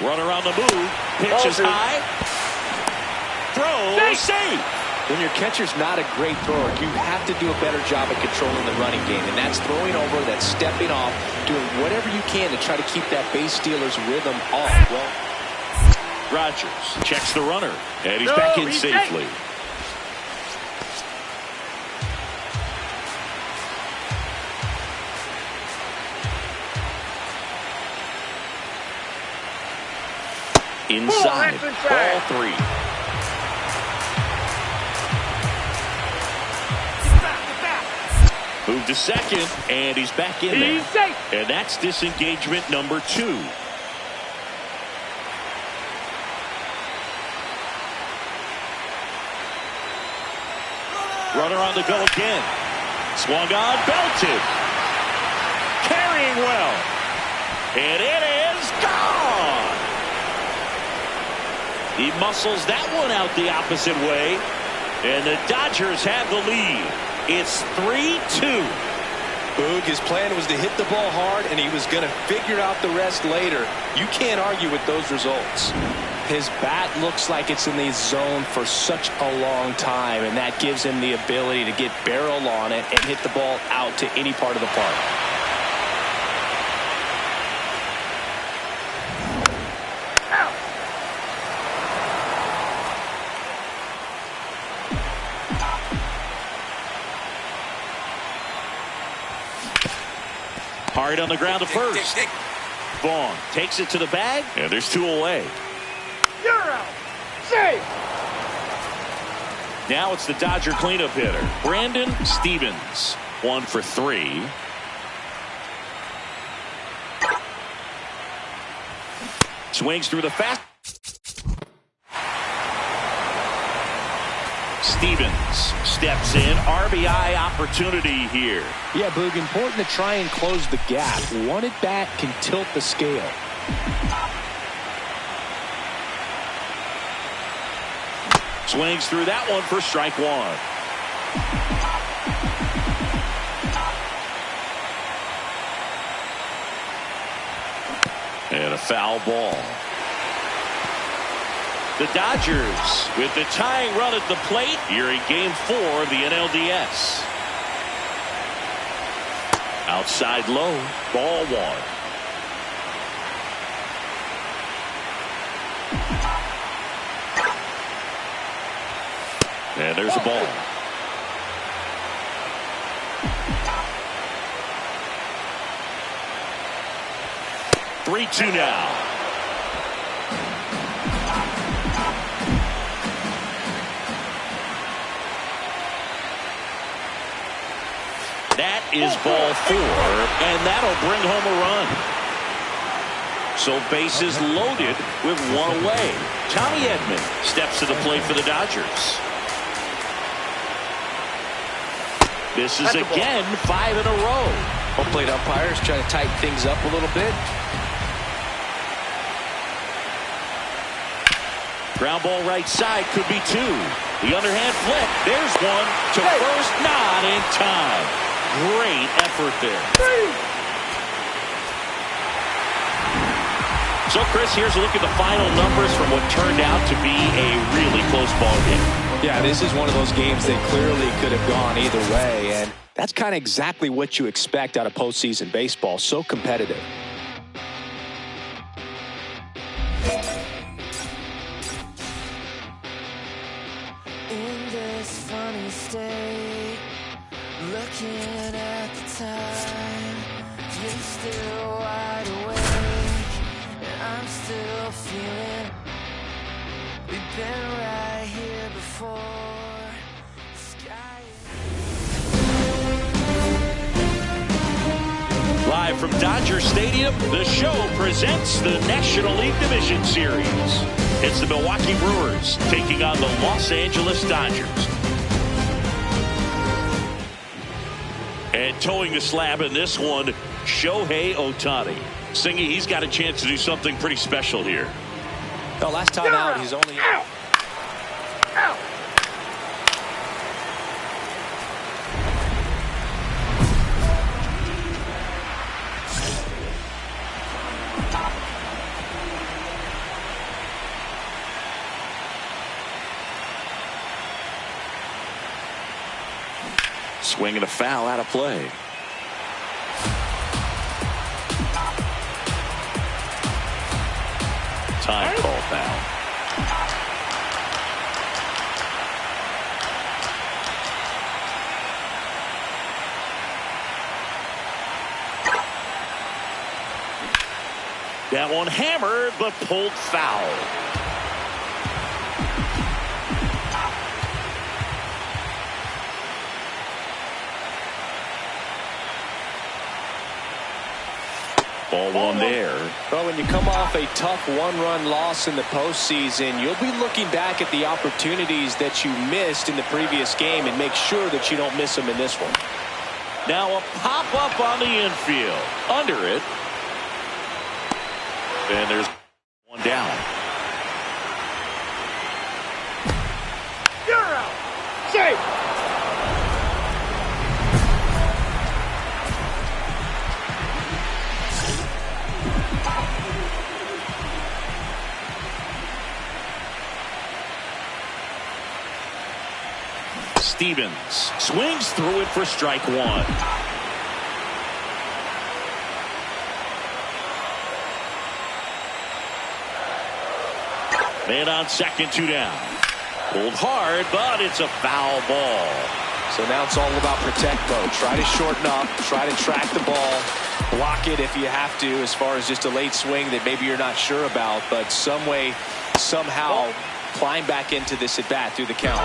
Runner on the move. Pitch is high. Throw. Safe. When your catcher's not a great thrower, you have to do a better job at controlling the running game. And that's throwing over, that's stepping off, doing whatever you can to try to keep that base stealer's rhythm off. Well, Rogers checks the runner. And he's back in safely. Inside. Ball 3. Move to second, and he's back in there. And that's disengagement number 2. Runner on the go again. Swung on, belted. Carrying well. And it is gone. He muscles that one out the opposite way. And the Dodgers have the lead. It's 3-2. Boog, his plan was to hit the ball hard, and he was going to figure out the rest later. You can't argue with those results. His bat looks like it's in the zone for such a long time, and that gives him the ability to get barrel on it and hit the ball out to any part of the park. Hard on the ground to first. Vaughn takes it to the bag, and there's 2 away. You're out. Safe. Now it's the Dodger cleanup hitter, Brandon Stevens. 1 for 3. Swings through the fast. Stevens steps in. RBI opportunity here. Yeah, Boog, important to try and close the gap. One at bat can tilt the scale. Swings through that one for strike 1. And a foul ball. The Dodgers with the tying run at the plate here in Game 4 of the NLDS. Outside low, ball 1. And there's a ball. "3-2 now. That is ball 4, and that'll bring home a run. So bases loaded with 1 away. Tommy Edman steps to the plate for the Dodgers. This is again 5 in a row. Home plate umpires try to tighten things up a little bit. Ground ball right side, could be 2. The underhand flip. There's 1 to first, not in time. Great effort there. So, Chris, here's a look at the final numbers from what turned out to be a really close ball game. Yeah, this is one of those games that clearly could have gone either way, and that's kind of exactly what you expect out of postseason baseball. So competitive. In this funny state, looking at the time, you're still wide awake, and I'm still feeling. We've been right here before. Live from Dodger Stadium, the show presents the National League Division Series. It's the Milwaukee Brewers taking on the Los Angeles Dodgers. And towing the slab in this one, Shohei Ohtani. Singy, he's got a chance to do something pretty special here. The last time out, he's only... Out. Out. Swing and a foul out of play. Time called now. That one hammered, but pulled foul. Ball one there. Well, when you come off a tough one-run loss in the postseason, you'll be looking back at the opportunities that you missed in the previous game and make sure that you don't miss them in this one. Now a pop-up on the infield. Under it. And there's one down. You're out. Safe. Stevens swings through it for strike one. Man on second, 2 down. Pulled hard, but it's a foul ball. So now it's all about protect mode. Try to shorten up, try to track the ball, block it if you have to, as far as just a late swing that maybe you're not sure about, but some way, somehow climb back into this at bat through the count.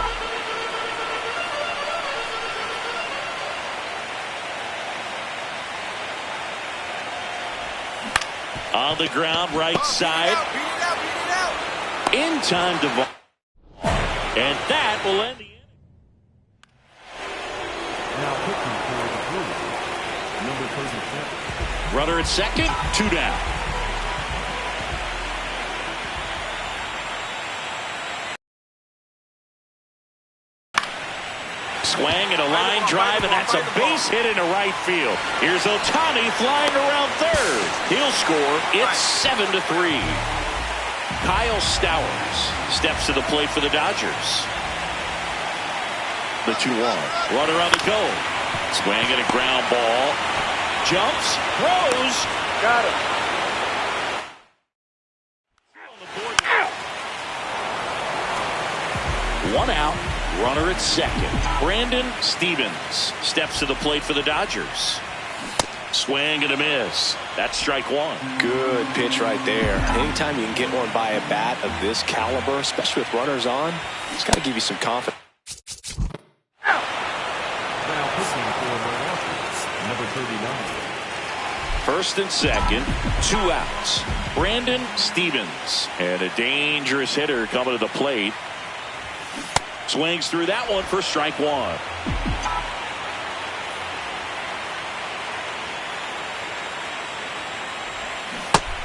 On the ground, right side. In time to ball. And that will end the inning. Now pitching for the Brewers, number 37. Runner at second, 2 down. Swing and a line drive, and that's a base hit into right field. Here's Ohtani flying around third. He'll score. It's 7-3. Kyle Stowers steps to the plate for the Dodgers. The 2-1. Runner on the go. Swing and a ground ball. Jumps, throws. Got it. One out. Runner at second. Brandon Stevens steps to the plate for the Dodgers. Swing and a miss. That's strike one. Good pitch right there. Anytime you can get one by a bat of this caliber, especially with runners on, it's got to give you some confidence. Now pitching for the Rockies, number 39. First and second, 2 outs. Brandon Stevens. And a dangerous hitter coming to the plate. Swings through that one for strike one.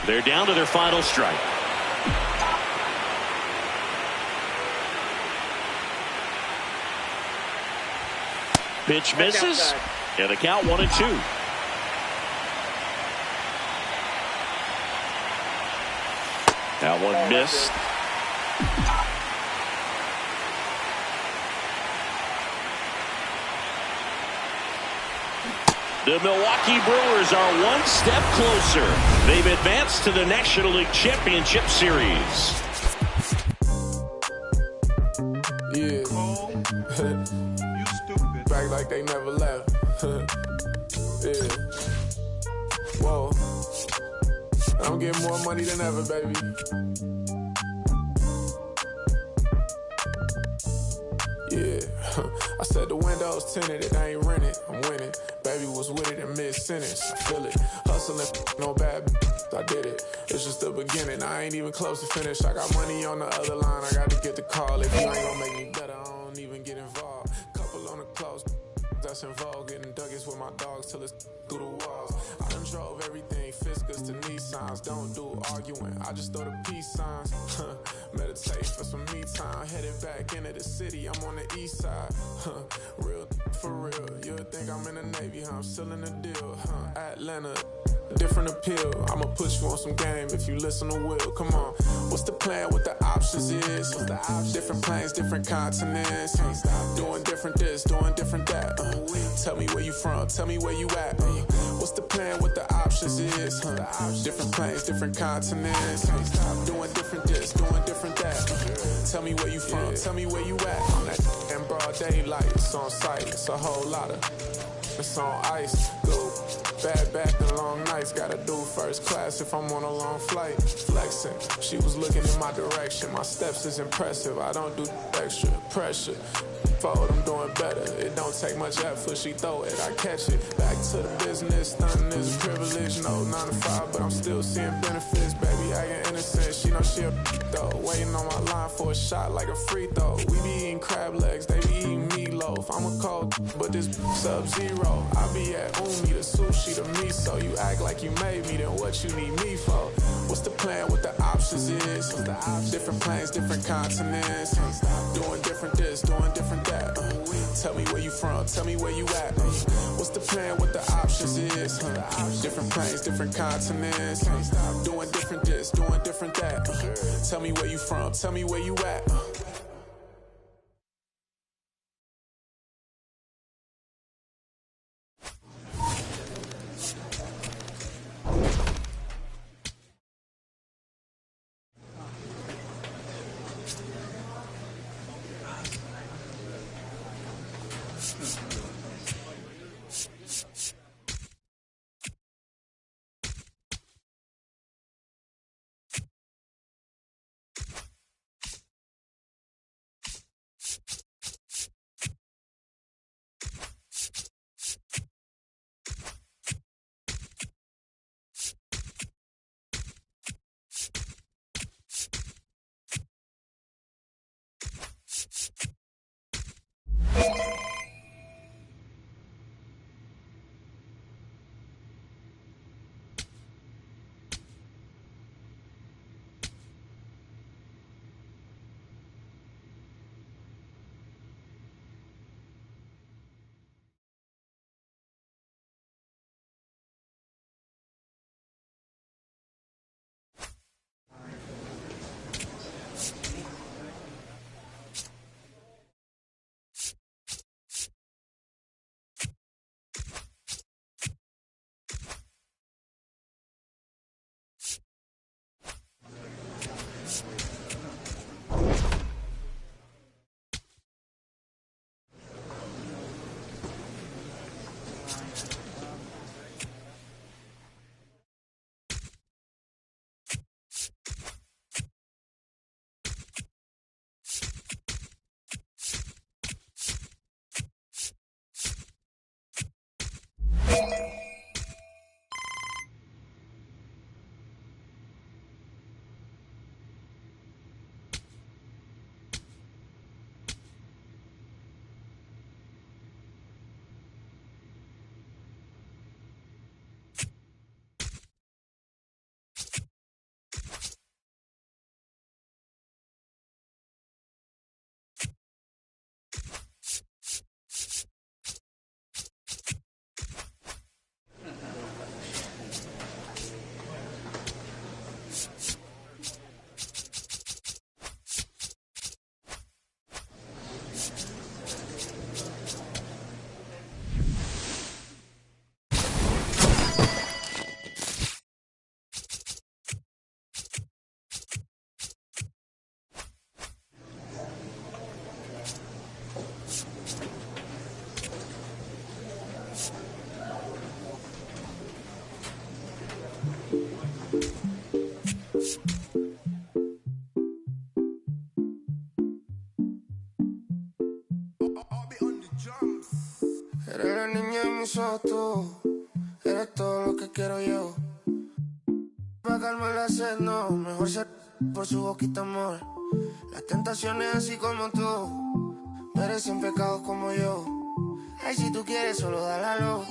They're down to their final strike. Pitch misses. And the count 1-2. That one missed. The Milwaukee Brewers are one step closer. They've advanced to the National League Championship Series. Yeah. You stupid. Back like they never left. Yeah. Whoa. I'm getting more money than ever, baby. Yeah. I said the windows tinted, it ain't rented. I'm winning. Baby was with it in mid-sentence. I feel it. Hustling, no bad. I did it. It's just the beginning. I ain't even close to finish. I got money on the other line. I got to get the call. If you ain't gonna make me better, I don't even get involved. Couple on the close. That's involved. Getting Dougies with my dogs till it's through the walls. I done drove everything. Fiscus to Nissans. Don't do arguing. I just throw the peace signs. Meditate for some me time. Headed back into the city. I'm on the east side. Real for real. You'll think I'm in the Navy, huh? I'm still in the deal, huh? Atlanta, different appeal. I'ma put you on some game if you listen to Will. Come on. What's the plan? What the options is? What's the options? Different planes, different continents. Doing different this, doing different that. Tell me where you from. Tell me where you at. What's the plan? What the options is? Different planes, different continents. Doing different this, doing different that. Tell me where you from. Tell me where you at. On that in broad daylight, it's on sight. It's a whole lot of. It's on ice. Go. Bad back and long nights, gotta do first class if I'm on a long flight. Flexing, she was looking in my direction. My steps is impressive, I don't do extra pressure. Forward, I'm doing better. It don't take much effort, she throw it, I catch it. Back to the business, stunning is a privilege. No 9 to 5, but I'm still seeing benefits. Baby, I get innocent, she know she a though. Waiting on my line for a shot like a free throw. We be eating crab legs, they be eating meatloaf. I'm a cold, but this sub-zero. I be at Umi, the sushi, the miso. You act like you made me, then what you need me for? What's the plan, what the options is? Different planes, different continents. Doing different this, doing different that. Tell me where you from, tell me where you at. What's the plan, what the options is? Different planes, different continents. Doing different this, doing different that. Tell me where you from, tell me where you at. Eres la niña de mis ojos, tú. Eres todo lo que quiero yo. Pa' calmar la sed, no. Mejor ser por su boquita, amor. Las tentaciones así como tú merecen pecados como yo. Ay, si tú quieres, solo dale a lo.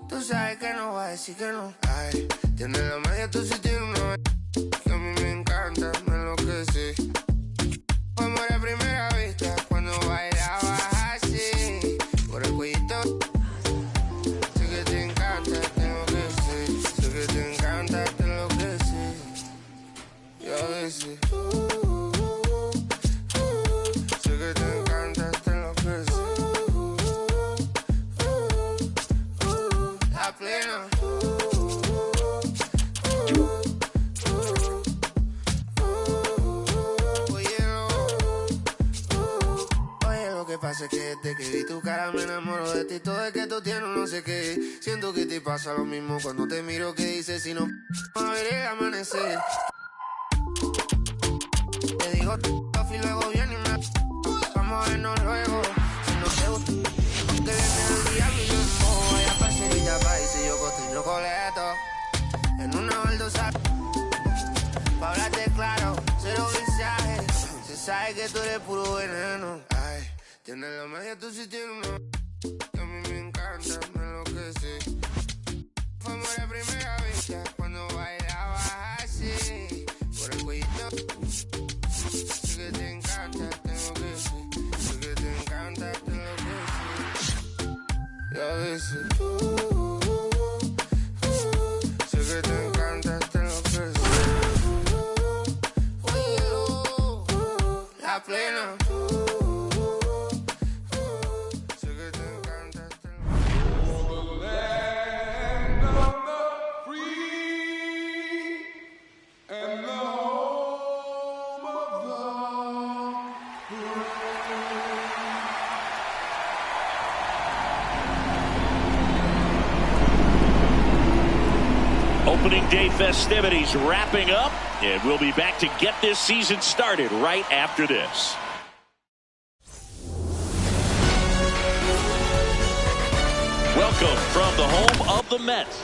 Tú sabes que no va a decir que no. Ay, tienes la magia, tú sí tienes una que a mí me encanta, me enloquece. Fue amor a primera vista cuando bailabas así. Por el cuellito. Sé que te encanta, tengo que ser. Sé que te encanta, te enloquece. Y a veces sé que te encanta, te enloquece. La plena. pasa es que desde que vi tu cara me enamoro de ti. Todo es que tú tienes no sé qué. Siento que te pasa lo mismo cuando te miro. Que dices si no a ver el amanecer. Te digo y luego viene y me vamos a vernos luego. Si no te gusta que viene el día mismo. Vaya parcerita país y yo costeño coleto. En una baldosa pa' hablarte claro, cero mensajes. Se sabe que tú eres puro veneno. Ay, tienes la magia, tú sí tienes una. Que a mí me encanta, me enloquece. Fue amor a primera vista cuando bailabas así. Por el cuellito. Sé que te encanta, tengo que ser. Sé que te encanta, tengo que ser. Y a veces sé que te encanta, tengo que ser. La plena. Sé que te encanta, Opening day festivities wrapping up, and we'll be back to get this season started right after this. Welcome from the home of the Mets.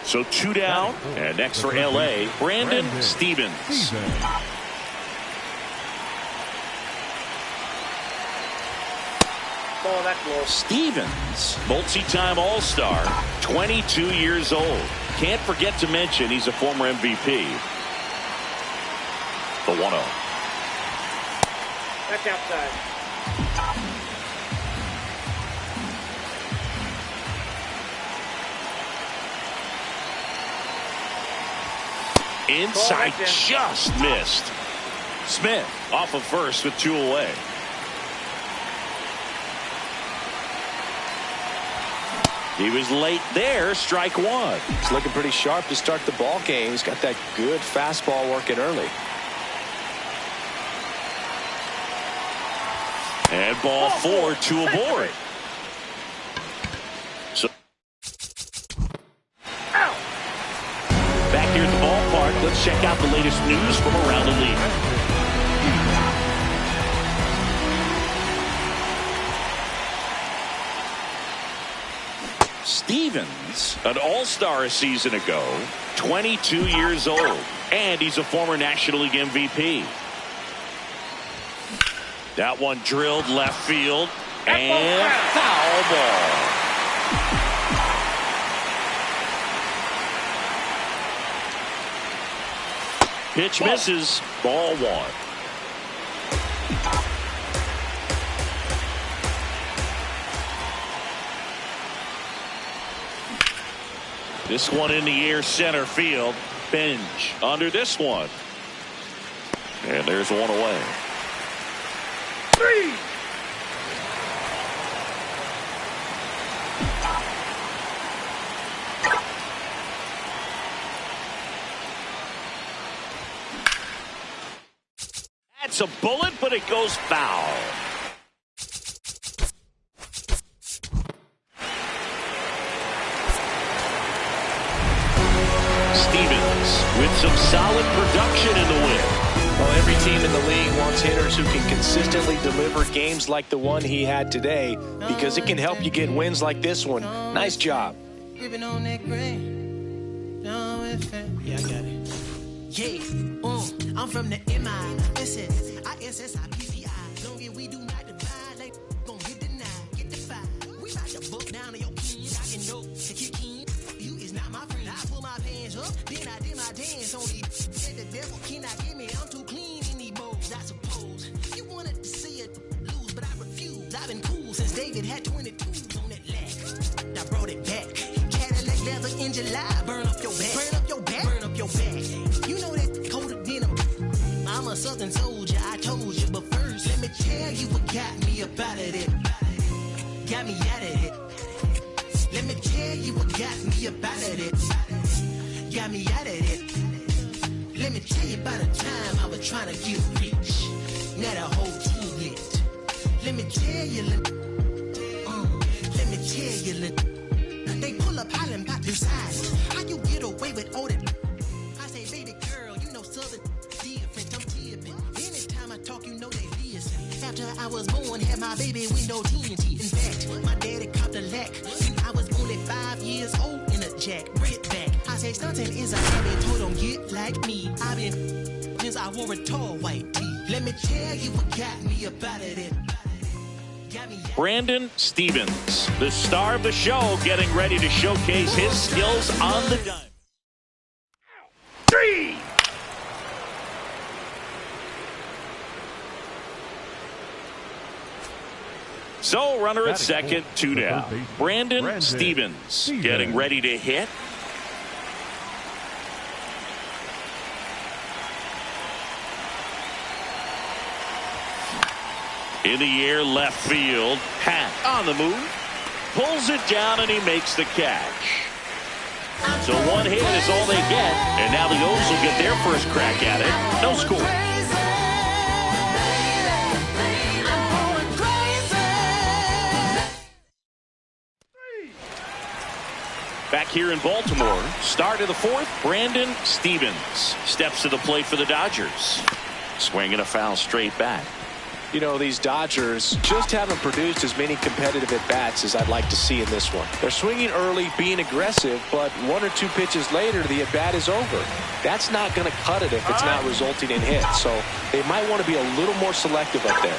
So 2 down, and next for LA, Brandon Stevens. Oh, that's low. Stevens, multi-time All-Star, 22 years old. Can't forget to mention he's a former MVP. The 1-0. That's outside. Inside, just missed. Smith off of first with 2 away. He was late there, strike 1. He's looking pretty sharp to start the ball game. He's got that good fastball working early. And ball 4, 2 aboard. So back here at the ballpark, let's check out the latest news from around the league. Stevens, an all-star a season ago, 22 years old, and he's a former National League MVP. That one drilled left field, and foul ball. Pitch misses, ball 1. This one in the air, center field. Bench under this one. And there's one away. 3. That's a bullet, but it goes foul. Stevens with some solid production in the win. Well, every team in the league wants hitters who can consistently deliver games like the one he had today, because it can help you get wins like this one. Nice job. Yeah, I got it. Yeah, I'm from the MI. Don't get we do not divide. Like, gon' hit the 9, get the 5. We about to book down to your kids. I can know to kick in. You is not my friend. I pull my pants up, then I did my dance on these. Said the devil cannot get me. I'm too clean in these bowls, I suppose. You wanted to see it lose, but I refuse. I've been cool since David had 22s on that leg. I brought it back. Cadillac leather in July. Burn up your back. Burn up your back. Burn up your back. You know that colder denim. I'm a Southern soldier, I told you. But first, let me tell you what got me up out of it. Got me out of it. Let me tell you what got me up out of it. Got me out of it. Let me tell you about a time I was trying to get rich. Now the whole team lit. Let me tell you, let me tell you, they pull up hollering about the size. How you get away with all that? I say, baby girl, you know southern different. I'm tipping. Anytime I talk, you know they listen. After I was born, had my baby with no TNT. In fact, my daddy copped a lack when I was only 5 years old in a jack. Bring it back. I say, stunting is a habit. Told them, get like me. I've been since I wore a tall white tee. Let me tell you what got me about it. Brandon Stevens, the star of the show, getting ready to showcase his skills on the dime. 3! So, runner at second, 2 down. Brandon Stevens getting ready to hit. In the air, left field. Hat on the move. Pulls it down, and he makes the catch. So one hit is all they get, and now the O's will get their first crack at it. No score. Back here in Baltimore, start of the fourth, Brandon Stevens steps to the plate for the Dodgers. Swinging a foul straight back. You know, these Dodgers just haven't produced as many competitive at-bats as I'd like to see in this one. They're swinging early, being aggressive, but 1 or 2 pitches later, the at-bat is over. That's not going to cut it if it's not resulting in hits, so they might want to be a little more selective up there.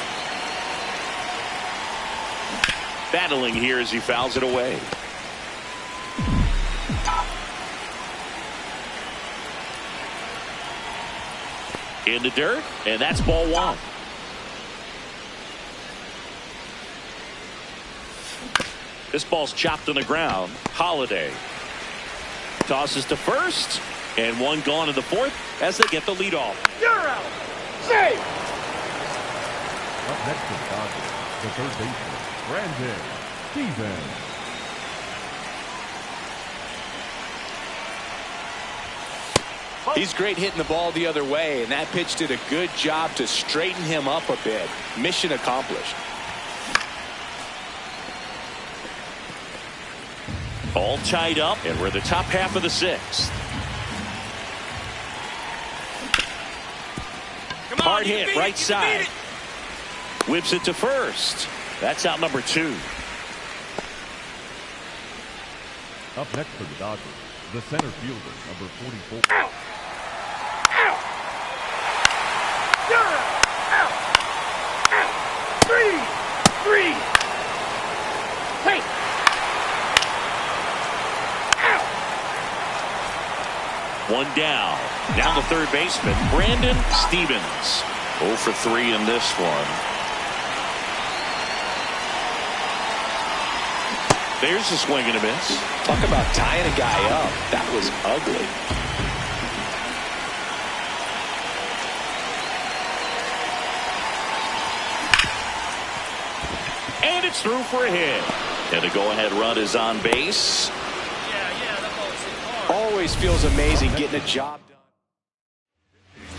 Battling here as he fouls it away. In the dirt, and that's ball 1. This ball's chopped on the ground. Holiday tosses to first, and one gone in the fourth as they get the lead off. You're out. Save. Up next to the Dodgers, the third baseman, Brandon Stevens. He's great hitting the ball the other way, and that pitch did a good job to straighten him up a bit. Mission accomplished. All tied up, and we're the top half of the 6th. Hard hit, right side. Whips it to first. That's out number 2. Up next for the Dodgers, the center fielder, number 44. Out. Out. You're out. Out. Out. 3. Hey. One down. Down the third baseman, Brandon Stevens. 0 for 3 in this one. There's a swing and a miss. Talk about tying a guy up. That was ugly. And it's through for a hit. And the go-ahead run is on base. Always feels amazing getting a job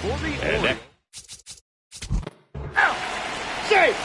done. And that Out. Save.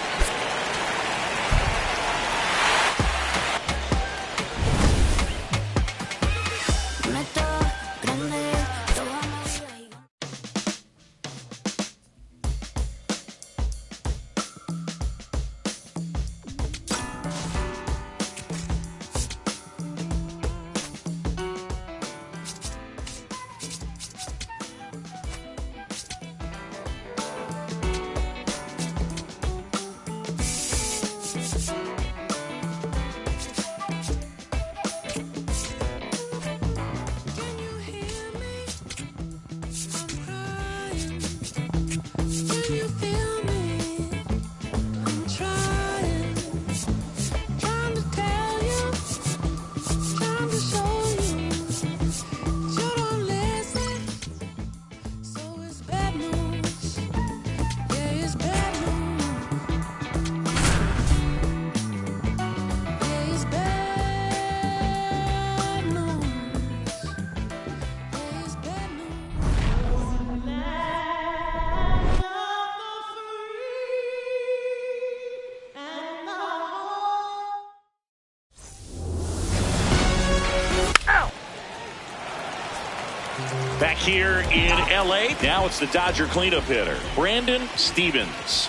here in L.A. Now it's the Dodger cleanup hitter, Brandon Stevens.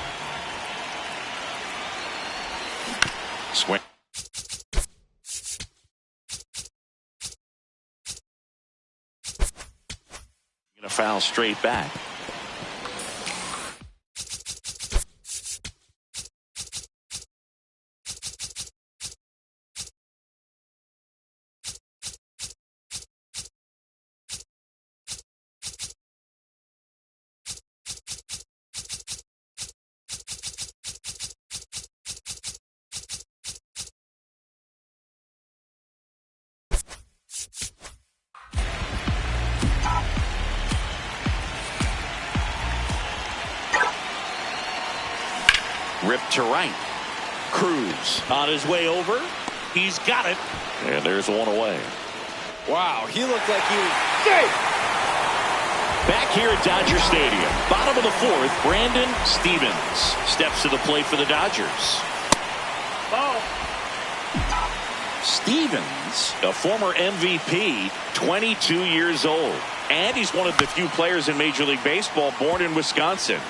Swing. Gonna foul straight back. Ripped to right. Cruz on his way over. He's got it. And there's one away. Wow, he looked like he was safe. Back here at Dodger Stadium, bottom of the fourth, Brandon Stevens steps to the plate for the Dodgers. Ball. Stevens, a former MVP, 22 years old. And he's one of the few players in Major League Baseball born in Wisconsin.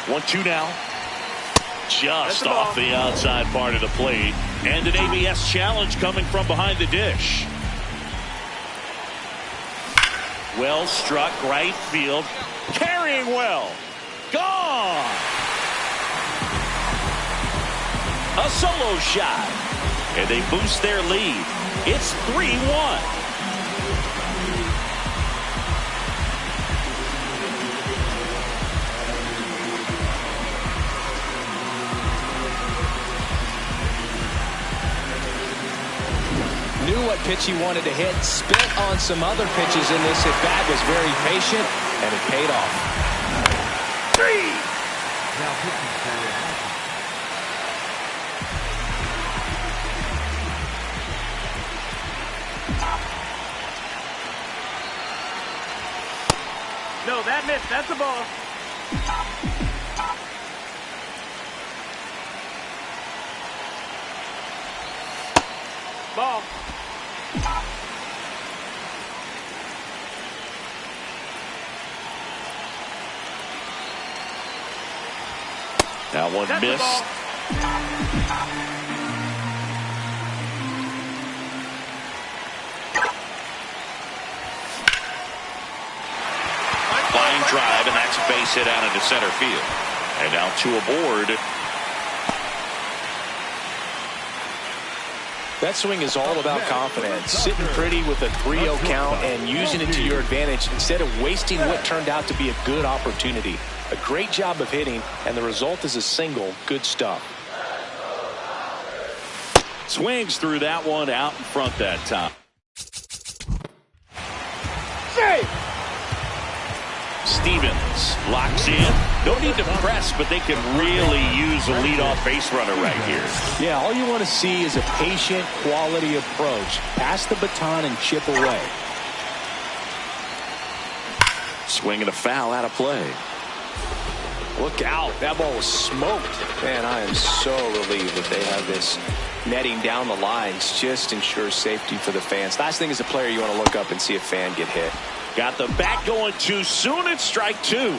One, two now. Just off the outside part of the plate. And an ABS challenge coming from behind the dish. Well struck right field. Carrying well. Gone. A solo shot. And they boost their lead. It's 3-1. Knew what pitch he wanted to hit, spit on some other pitches in this at-bat, was very patient, and it paid off. 3. Now pitching No, that missed. That's a ball. Ball. That one That's missed. Line drive, and that's a base hit out into center field. And now two aboard. That swing is all about confidence. Sitting pretty with a 3-0 count and using it to your advantage instead of wasting what turned out to be a good opportunity. A great job of hitting, and the result is a single. Good stuff. Swings through that one out in front that time. Safe. Stevens locks in. No need to press, but they can really use a leadoff base runner right here. Yeah, all you want to see is a patient, quality approach. Pass the baton and chip away. Swing and a foul out of play. Look out. That ball was smoked. Man, I am so relieved that they have this netting down the lines. Just ensures safety for the fans. Last thing as a player, you want to look up and see a fan get hit. Got the bat going too soon. It's strike two.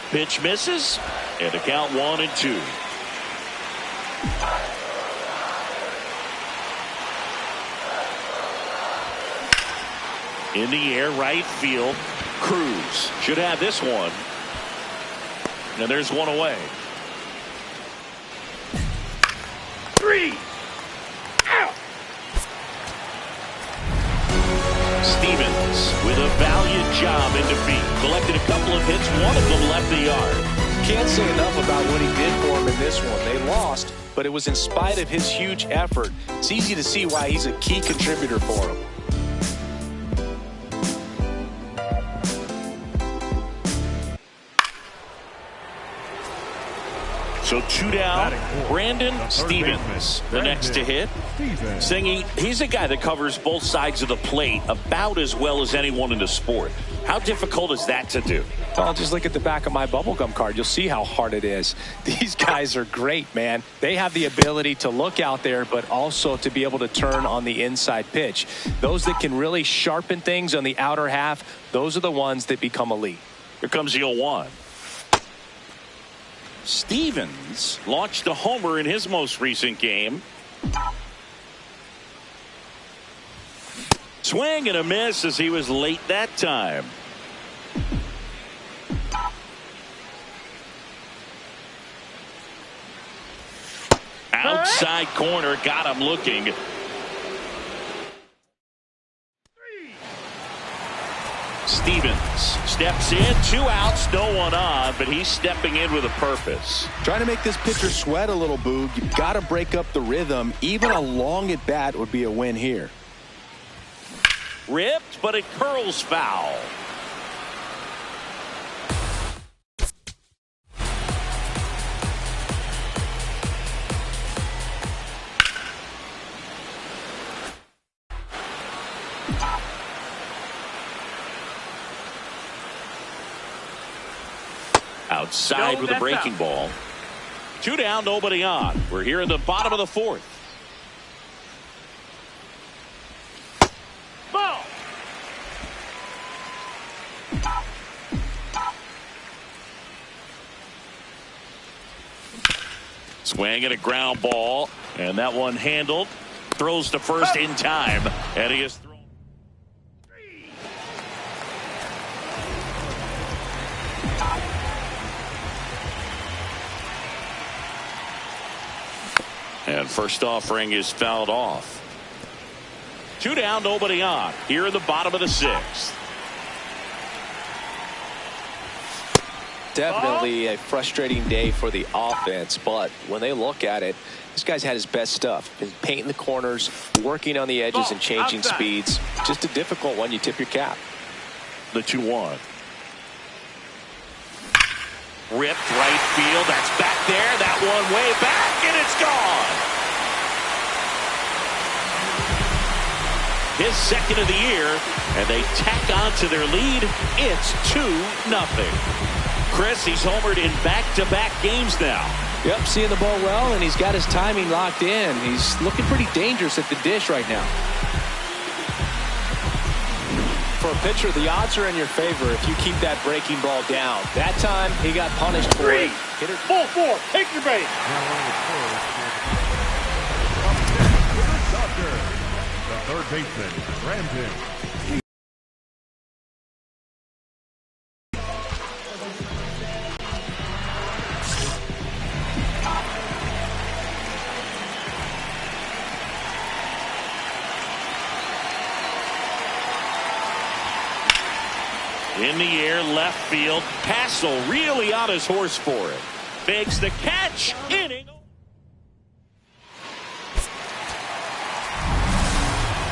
Pitch misses. And the count 1-2. In the air, right field. Cruz should have this one. And there's one away. 3. Out. Stevens with a valiant job in defeat. Collected a couple of hits. One of them left the yard. Can't say enough about what he did for him in this one. They lost, but it was in spite of his huge effort. It's easy to see why he's a key contributor for him. So 2 down. Brandon Stevens, the next to hit. Singy, he's a guy that covers both sides of the plate about as well as anyone in the sport. How difficult is that to do? Well, just look at the back of my bubblegum card. You'll see how hard it is. These guys are great, man. They have the ability to look out there, but also to be able to turn on the inside pitch. Those that can really sharpen things on the outer half, those are the ones that become elite. Here comes the 0-1. Stevens launched a homer in his most recent game. Swing and a miss as he was late that time. Outside corner, got him looking. Stevens steps in, 2 outs, no one on, but he's stepping in with a purpose. Trying to make this pitcher sweat a little, Boog. You've got to break up the rhythm. Even a long at bat would be a win here. Ripped, but it curls foul. Outside with a breaking ball. 2 down, nobody on. We're here in the bottom of the 4th. Ball. Swing and a ground ball, and that one handled. Throws to first in time, and he is thrown. And first offering is fouled off. 2 down, nobody on. Here in the bottom of the 6th. Definitely a frustrating day for the offense, but when they look at it, this guy's had his best stuff. Been painting the corners, working on the edges, and changing speeds. Just a difficult one. You tip your cap. The 2-1. Ripped right field. That's back there. That one way back, and it's gone. His second of the year, and they tack on to their lead. It's 2-0. Chris, he's homered in back-to-back games now. Yep, seeing the ball well, and he's got his timing locked in. He's looking pretty dangerous at the dish right now. For a pitcher, the odds are in your favor if you keep that breaking ball down. That time, he got punished for it. Hitter. Ball 4, take your base. The third baseman, Brandon. In the air, left field. Hassel really on his horse for it. Makes the catch. Inning.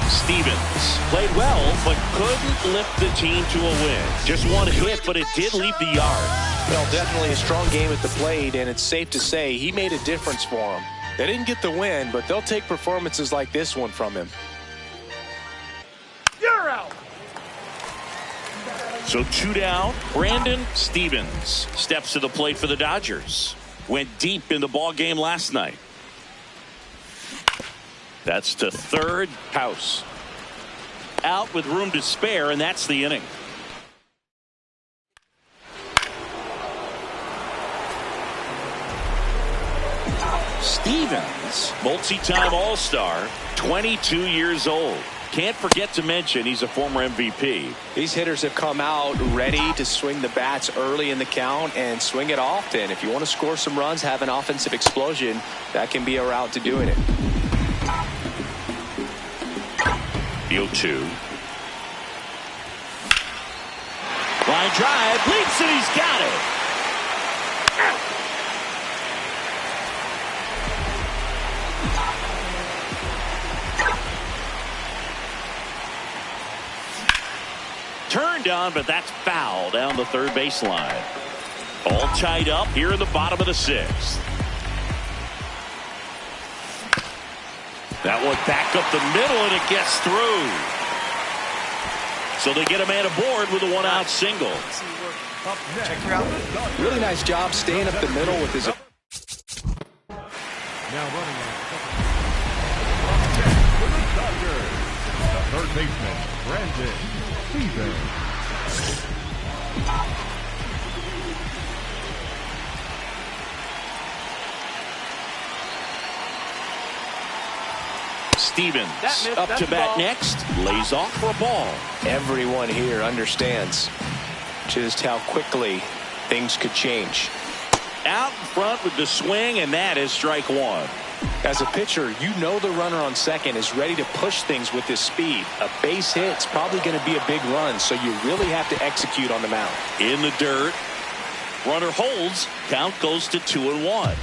Stevens played well, but couldn't lift the team to a win. Just one hit, but it did leave the yard. Well, definitely a strong game at the plate, and it's safe to say he made a difference for them. They didn't get the win, but they'll take performances like this one from him. You're out. So 2 down. Brandon Stevens steps to the plate for the Dodgers. Went deep in the ball game last night. That's to third. House out with room to spare, and that's the inning. Stevens, multi-time All-Star, 22 years old. Can't forget to mention he's a former MVP. These hitters have come out ready to swing the bats early in the count and swing it often. If you want to score some runs, have an offensive explosion, that can be a route to doing it. The 0-2. Line drive, leaps, and he's got it. Turned on, but that's foul down the third baseline. All tied up here in the bottom of the 6th. That one back up the middle, and it gets through. So they get a man aboard with a one-out single. Check your outlet. Really nice job staying up the middle with his... Now running for the Dodgers, the third baseman, Brandon Stevens up to bat next, lays off for a ball. Everyone here understands just how quickly things could change. Out in front with the swing, and that is strike one. As a pitcher, you know the runner on second is ready to push things with his speed. A base hit's probably going to be a big run, so you really have to execute on the mound. In the dirt, runner holds, count goes to 2-1.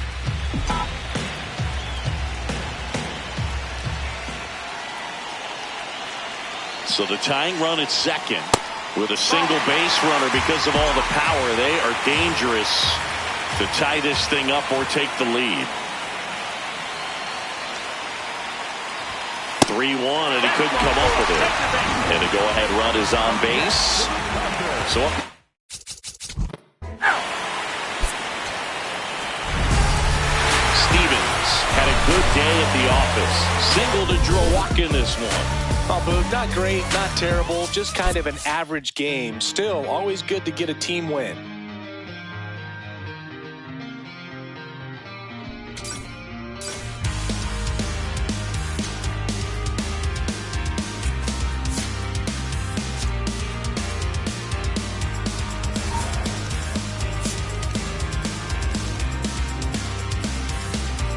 So the tying run at second with a single base runner. Because of all the power, they are dangerous to tie this thing up or take the lead. 3-1, and he couldn't come up with it. And the go-ahead run is on base. So Stevens had a good day at the office. Single to draw a walk in this one. Oh, Boog, not great, not terrible, just kind of an average game. Still, always good to get a team win.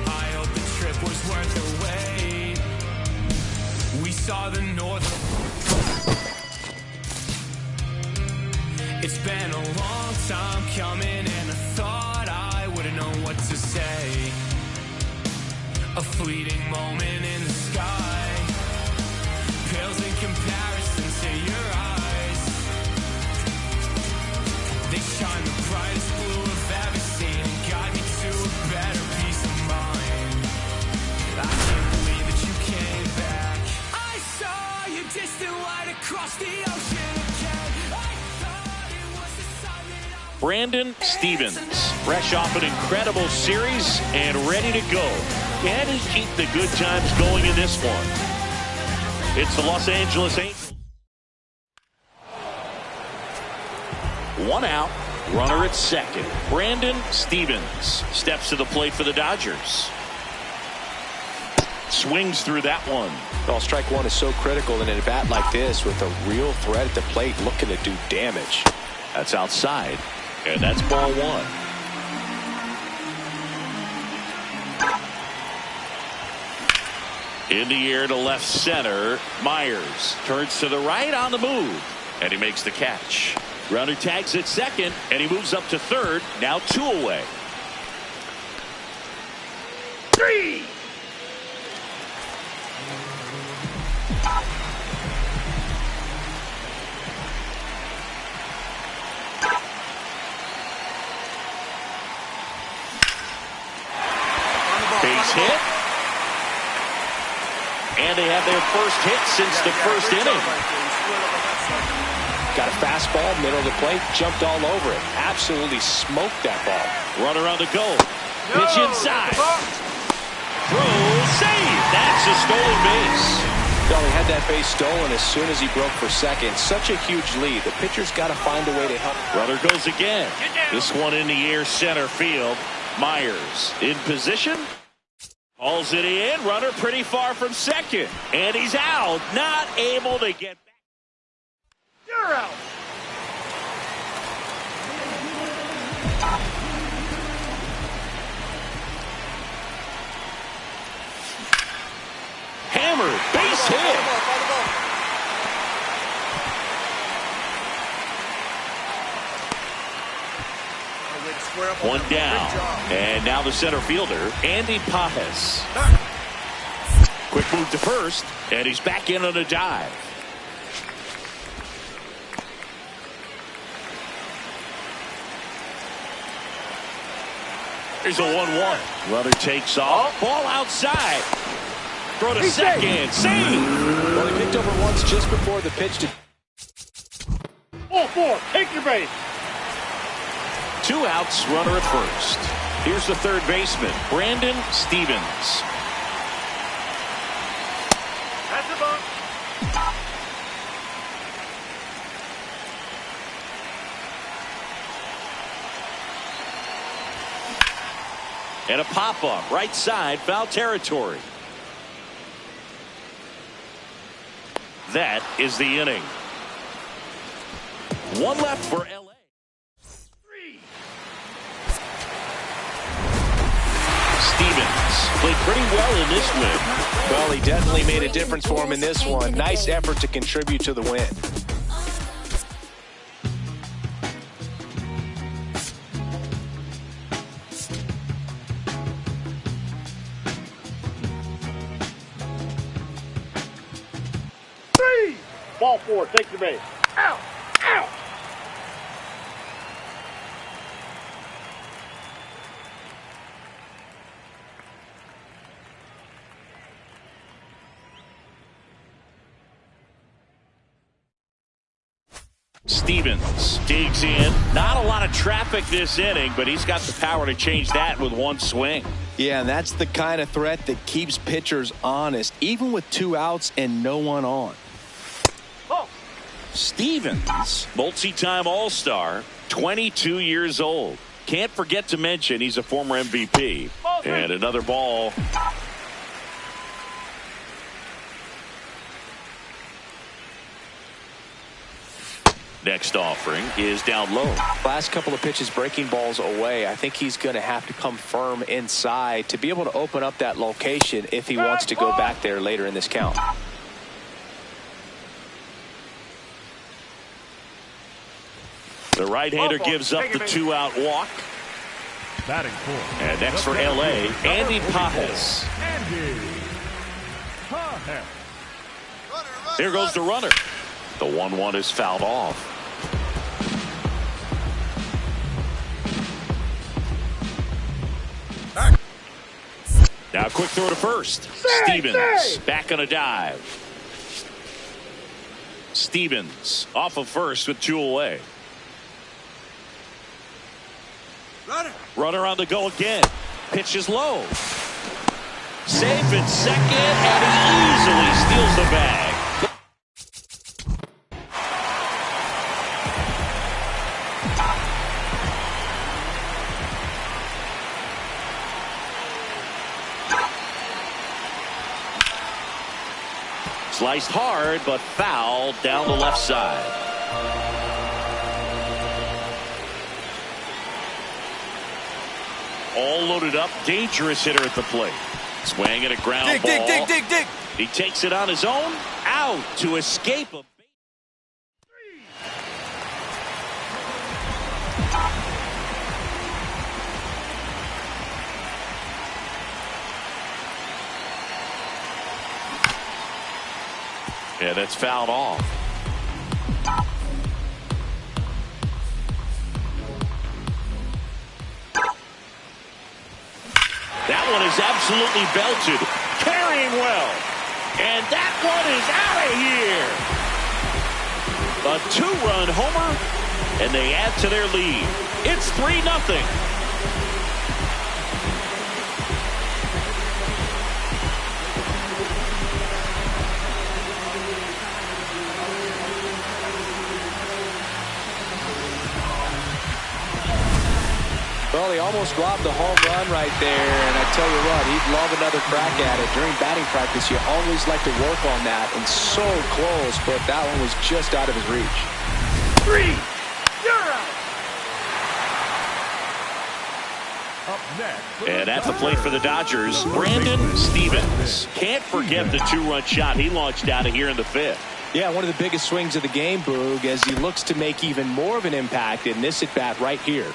I hope the trip was worth the wait. We saw the north. It's been a long time coming, and I thought I wouldn't know what to say. A fleeting moment in the sky pales in comparison to your eyes. They shine the brightest blue I've ever seen and guide me to a better peace of mind. I can't believe that you came back. I saw your distant light across the ocean again. I thought it was the sun that I... Brandon Stevens, fresh off an incredible series and ready to go. Can he keep the good times going in this one? It's the Los Angeles Angels. 1 out, runner at second. Brandon Stevens steps to the plate for the Dodgers. Swings through that one. Well, strike one is so critical in a bat like this with a real threat at the plate looking to do damage. That's outside, and that's ball one. In the air to left center, Myers turns to the right on the move, and he makes the catch. Runner tags at second, and he moves up to third, now 2 away. 3. Base hit. And they have their first hit since the first inning. Got a fastball, middle of the plate, jumped all over it. Absolutely smoked that ball. Runner on the go. Pitch inside. Throw, save. That's a stolen base. Well, he had that base stolen as soon as he broke for second. Such a huge lead. The pitcher's got to find a way to help. Runner goes again. This one in the air, center field. Myers in position. Hauls it in. Runner pretty far from second. And he's out. Not able to get back. You're out. Hammered. Base hit. One down. And now the center fielder, Andy Pajes. Quick move to first, and he's back in on a dive. Here's a 1-1. Runner takes off. Ball outside. Throw to second. Save. Well, he picked over once just before the pitch to. Ball 4. Take your base. 2 outs, runner at first. Here's the third baseman, Brandon Stevens. That's a bump. And a pop-up, right side, foul territory. That is the inning. 1 left for LA. 3. Stevens played pretty well in this win. Well, he definitely made a difference for him in this one. Nice effort to contribute to the win. Ball 4. Take your base. Out. Out. Stevens digs in. Not a lot of traffic this inning, but he's got the power to change that with 1 swing. Yeah, and that's the kind of threat that keeps pitchers honest, even with 2 outs and no one on. Stevens, multi-time All-Star, 22 years old. Can't forget to mention he's a former MVP. And another ball. Next offering is down low. Last couple of pitches breaking balls away. I think he's going to have to come firm inside to be able to open up that location if he wants to go back there later in this count. The right-hander gives up the 2-out walk. Batting fourth. And next for LA, Andy Pajes. Here goes the runner. The 1-1 is fouled off. Now a quick throw to first. Stevens back on a dive. Stevens off of first with 2 away. Runner on the go again. Pitch is low. Safe at second, and he easily steals the bag. Sliced hard, but foul down the left side. All loaded up, dangerous hitter at the plate. Swing at a ground ball. Dig. He takes it on his own, out to escape a. Yeah, that's fouled off. That one is absolutely belted. Carrying well. And that one is out of here. A 2-run homer, and they add to their lead. It's 3-0. Well, he almost robbed the home run right there, and I tell you what, he'd love another crack at it. During batting practice, you always like to work on that, and so close, but that one was just out of his reach. 3. You're out. Up next. And at the plate for the Dodgers, Brandon Stevens. Can't forget the 2-run shot he launched out of here in the 5th. Yeah, one of the biggest swings of the game, Boog, as he looks to make even more of an impact in this at-bat right here.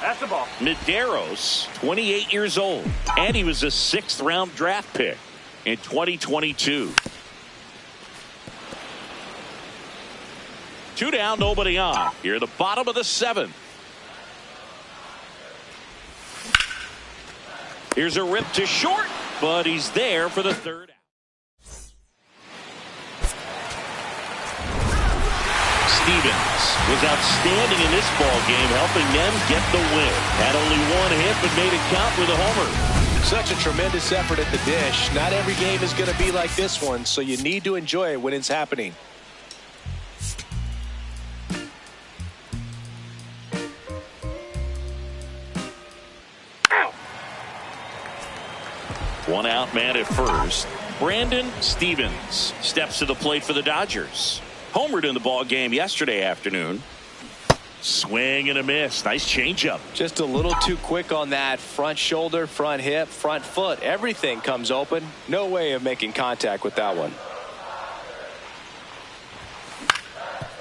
That's the ball. Medeiros, 28 years old, and he was a 6th-round draft pick in 2022. 2 down, nobody on. Here at the bottom of the 7th. Here's a rip to short, but he's there for the third out. Stevens was outstanding in this ball game, helping them get the win. Had only one hit, but made it count with a homer. Such a tremendous effort at the dish. Not every game is going to be like this one, so you need to enjoy it when it's happening. One out man at first. Brandon Stevens steps to the plate for the Dodgers. Homered in the ball game yesterday afternoon. Swing and a miss. Nice changeup. Just a little too quick on that. Front shoulder, front hip, front foot. Everything comes open. No way of making contact with that one.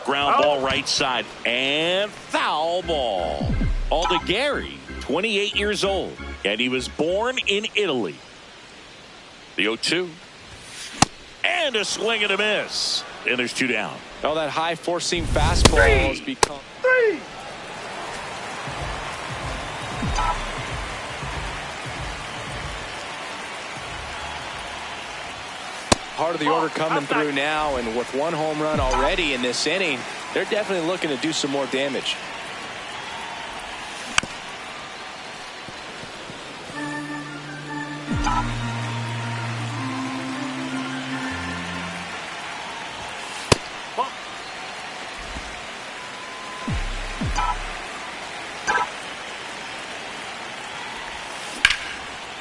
Ground ball right side and foul ball. All to Gary, 28 years old, and he was born in Italy. The 0-2. And a swing and a miss. And there's two down. Oh, that high four-seam fastball has become... Part of the order coming through now, and with one home run already in this inning, they're definitely looking to do some more damage.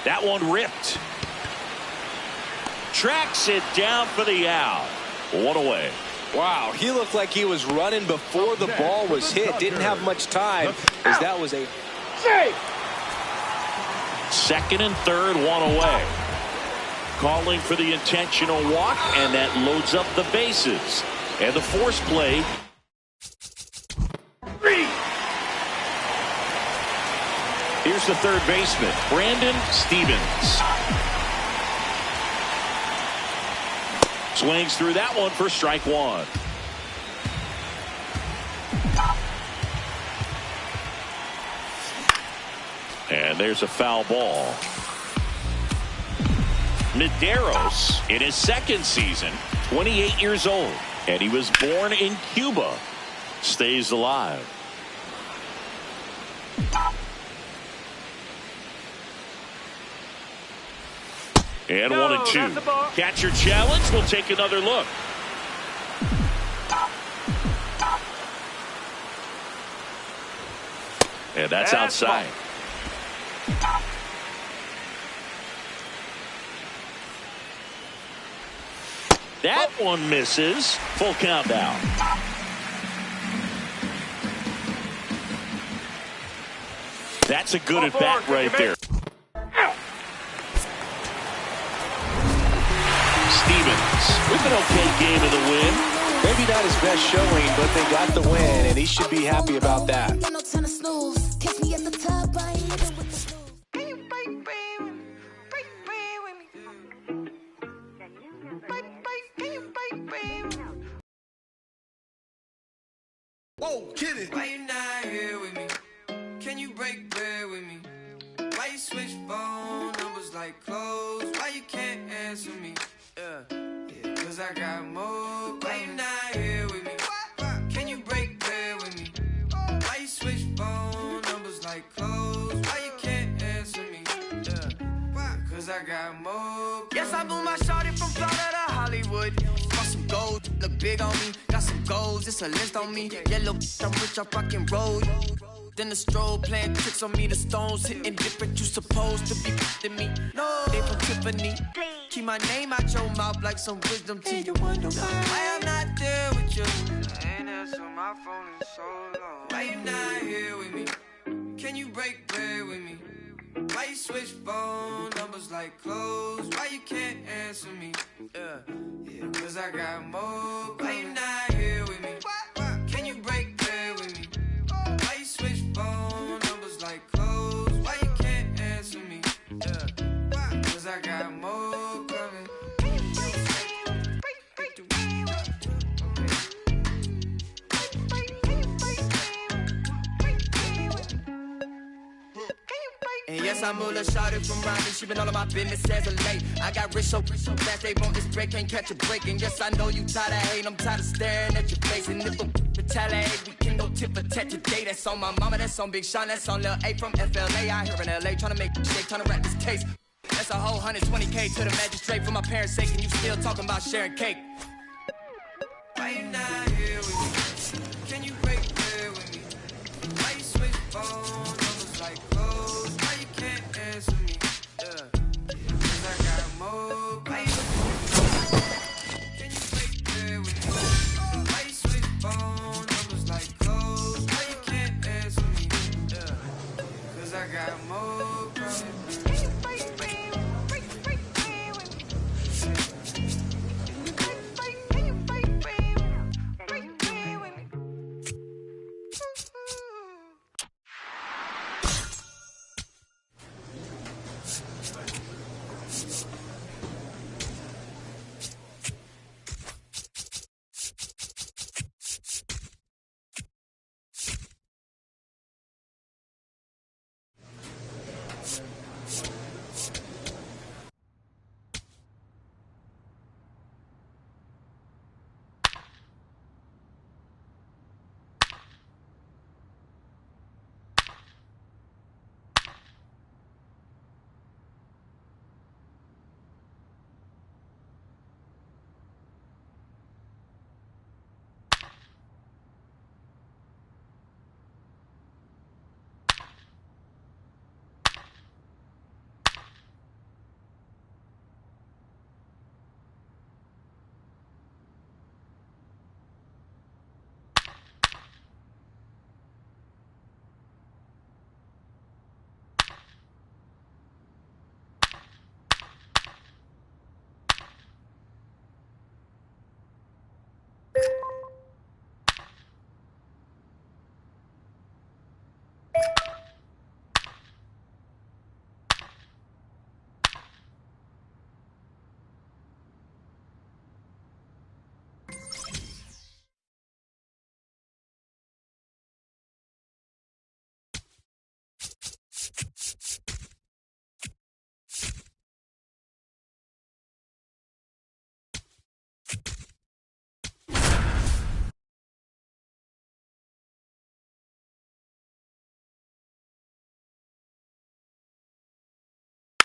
That one ripped. Tracks it down for the out. One away. Wow, he looked like he was running before the ball was hit. Didn't have much time, as that was a... Second and third, one away. Calling for the intentional walk, and that loads up the bases. And the force play. Here's the third baseman, Brandon Stevens. Swings through that one for strike one. And there's a foul ball. Medeiros in his second season, 28 years old, and he was born in Cuba. Stays alive. And 1-2. Catcher challenge. We'll take another look. And that's outside. That one misses. Full count now. That's a good at bat right there. Stevens with an okay game in the win. Maybe not his best showing, but they got the win, and he should be happy about that. Whoa, kill it. Why you not here with me? Can you break bread with me? Why you switch phone numbers like clothes? Why you can't answer me? Yeah, cause I got more. Why you not here with me? Can you break bread with me? Why you switch phone numbers like clothes? Why you can't answer me? Yeah, cause I got more. Yes, I moved my shorty from Florida to Hollywood. Got some gold, look big on me. Got some goals, it's a list on me. Yellow, I'm rich, I rock and roll. Then the strobe playing tricks on me. The stones hitting different. You supposed to be than me. No, they from Tiffany. Keep my name out your mouth like some wisdom teeth. You wonder why I'm not there with you. I ain't answer my phone in so long. Why you not here with me? Can you break bread with me? Why you switch phone numbers like clothes? Why you can't answer me? Yeah, cause I got more. Why you not here with me? Can you break bread with me? Why you switch phone numbers like clothes? Why you can't answer me? Yeah, cause I got more coming. And yes, I move a shawty from around me. She been all of my business as of late. I got rich so fast they want this break, can't catch a break. And yes, I know you tired of hating, I'm tired of staring at your face. And if I'm retaliate, we can go tip for tat today. That's on my mama, that's on Big Sean, that's on Lil A from FLA. Out here in LA, trying to make shake, trying to wrap this case. That's a whole 120K to the magistrate for my parents' sake. And you still talking about sharing cake. Why you not here with me? Can you break there with me? Why you switch phone numbers like clothes? Why you can't answer me? Yeah. 'Cause I got more. Why you can you break there with me? Why you switch phone numbers like clothes? Why you can't answer me? Yeah. 'Cause I got more.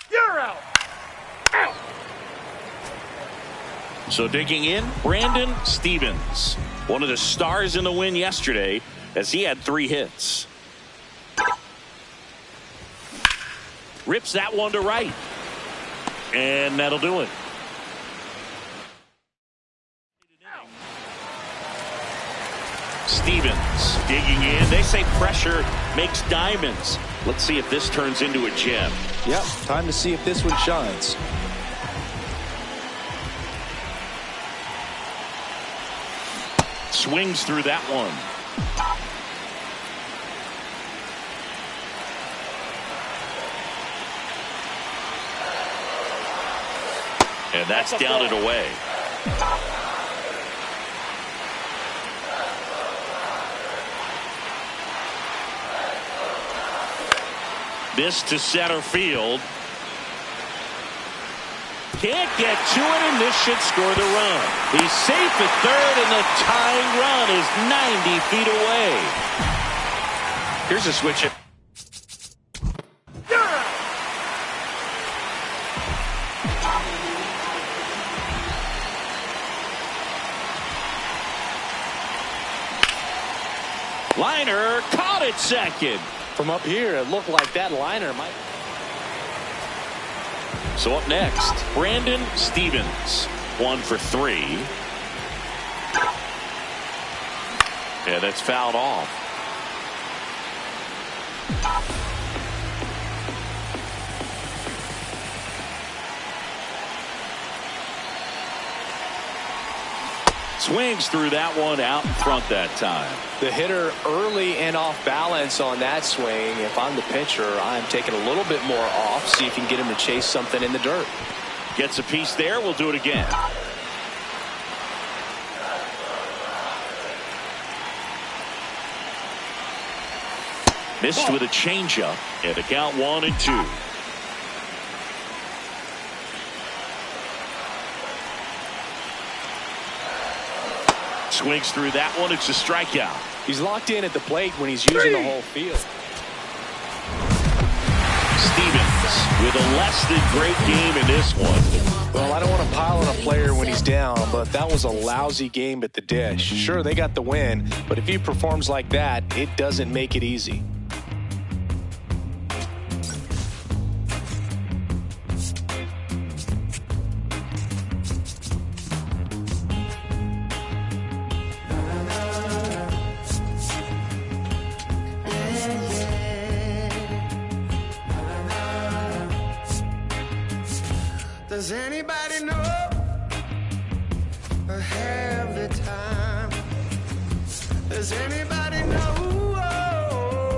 You're out. Out. So digging in, Brandon Stevens, one of the stars in the win yesterday, as he had 3 hits. Rips that one to right. And that'll do it. Stevens digging in. They say pressure makes diamonds. Let's see if this turns into a gem. Yep, time to see if this one shines. Swings through that one. And that's down and away. This to center field. Can't get to it, and this should score the run. He's safe at third, and the tying run is 90 feet away. Here's a switch hit. Liner caught it second. From up here, it looked like that liner might. So up next, Brandon Stevens, 1 for 3. Yeah, that's fouled off. Swings through that one out in front that time. The hitter early and off balance on that swing. If I'm the pitcher, I'm taking a little bit more off, see if you can get him to chase something in the dirt. Gets a piece there. We'll do it again. Missed with a changeup, and the count 1-2. Swings through that one. It's a strikeout. He's locked in at the plate when he's using the whole field. Stevens with a less than great game in this one. Well, I don't want to pile on a player when he's down, but that was a lousy game at the dish. Sure, they got the win, but if he performs like that, it doesn't make it easy. Does anybody know or have the time? Does anybody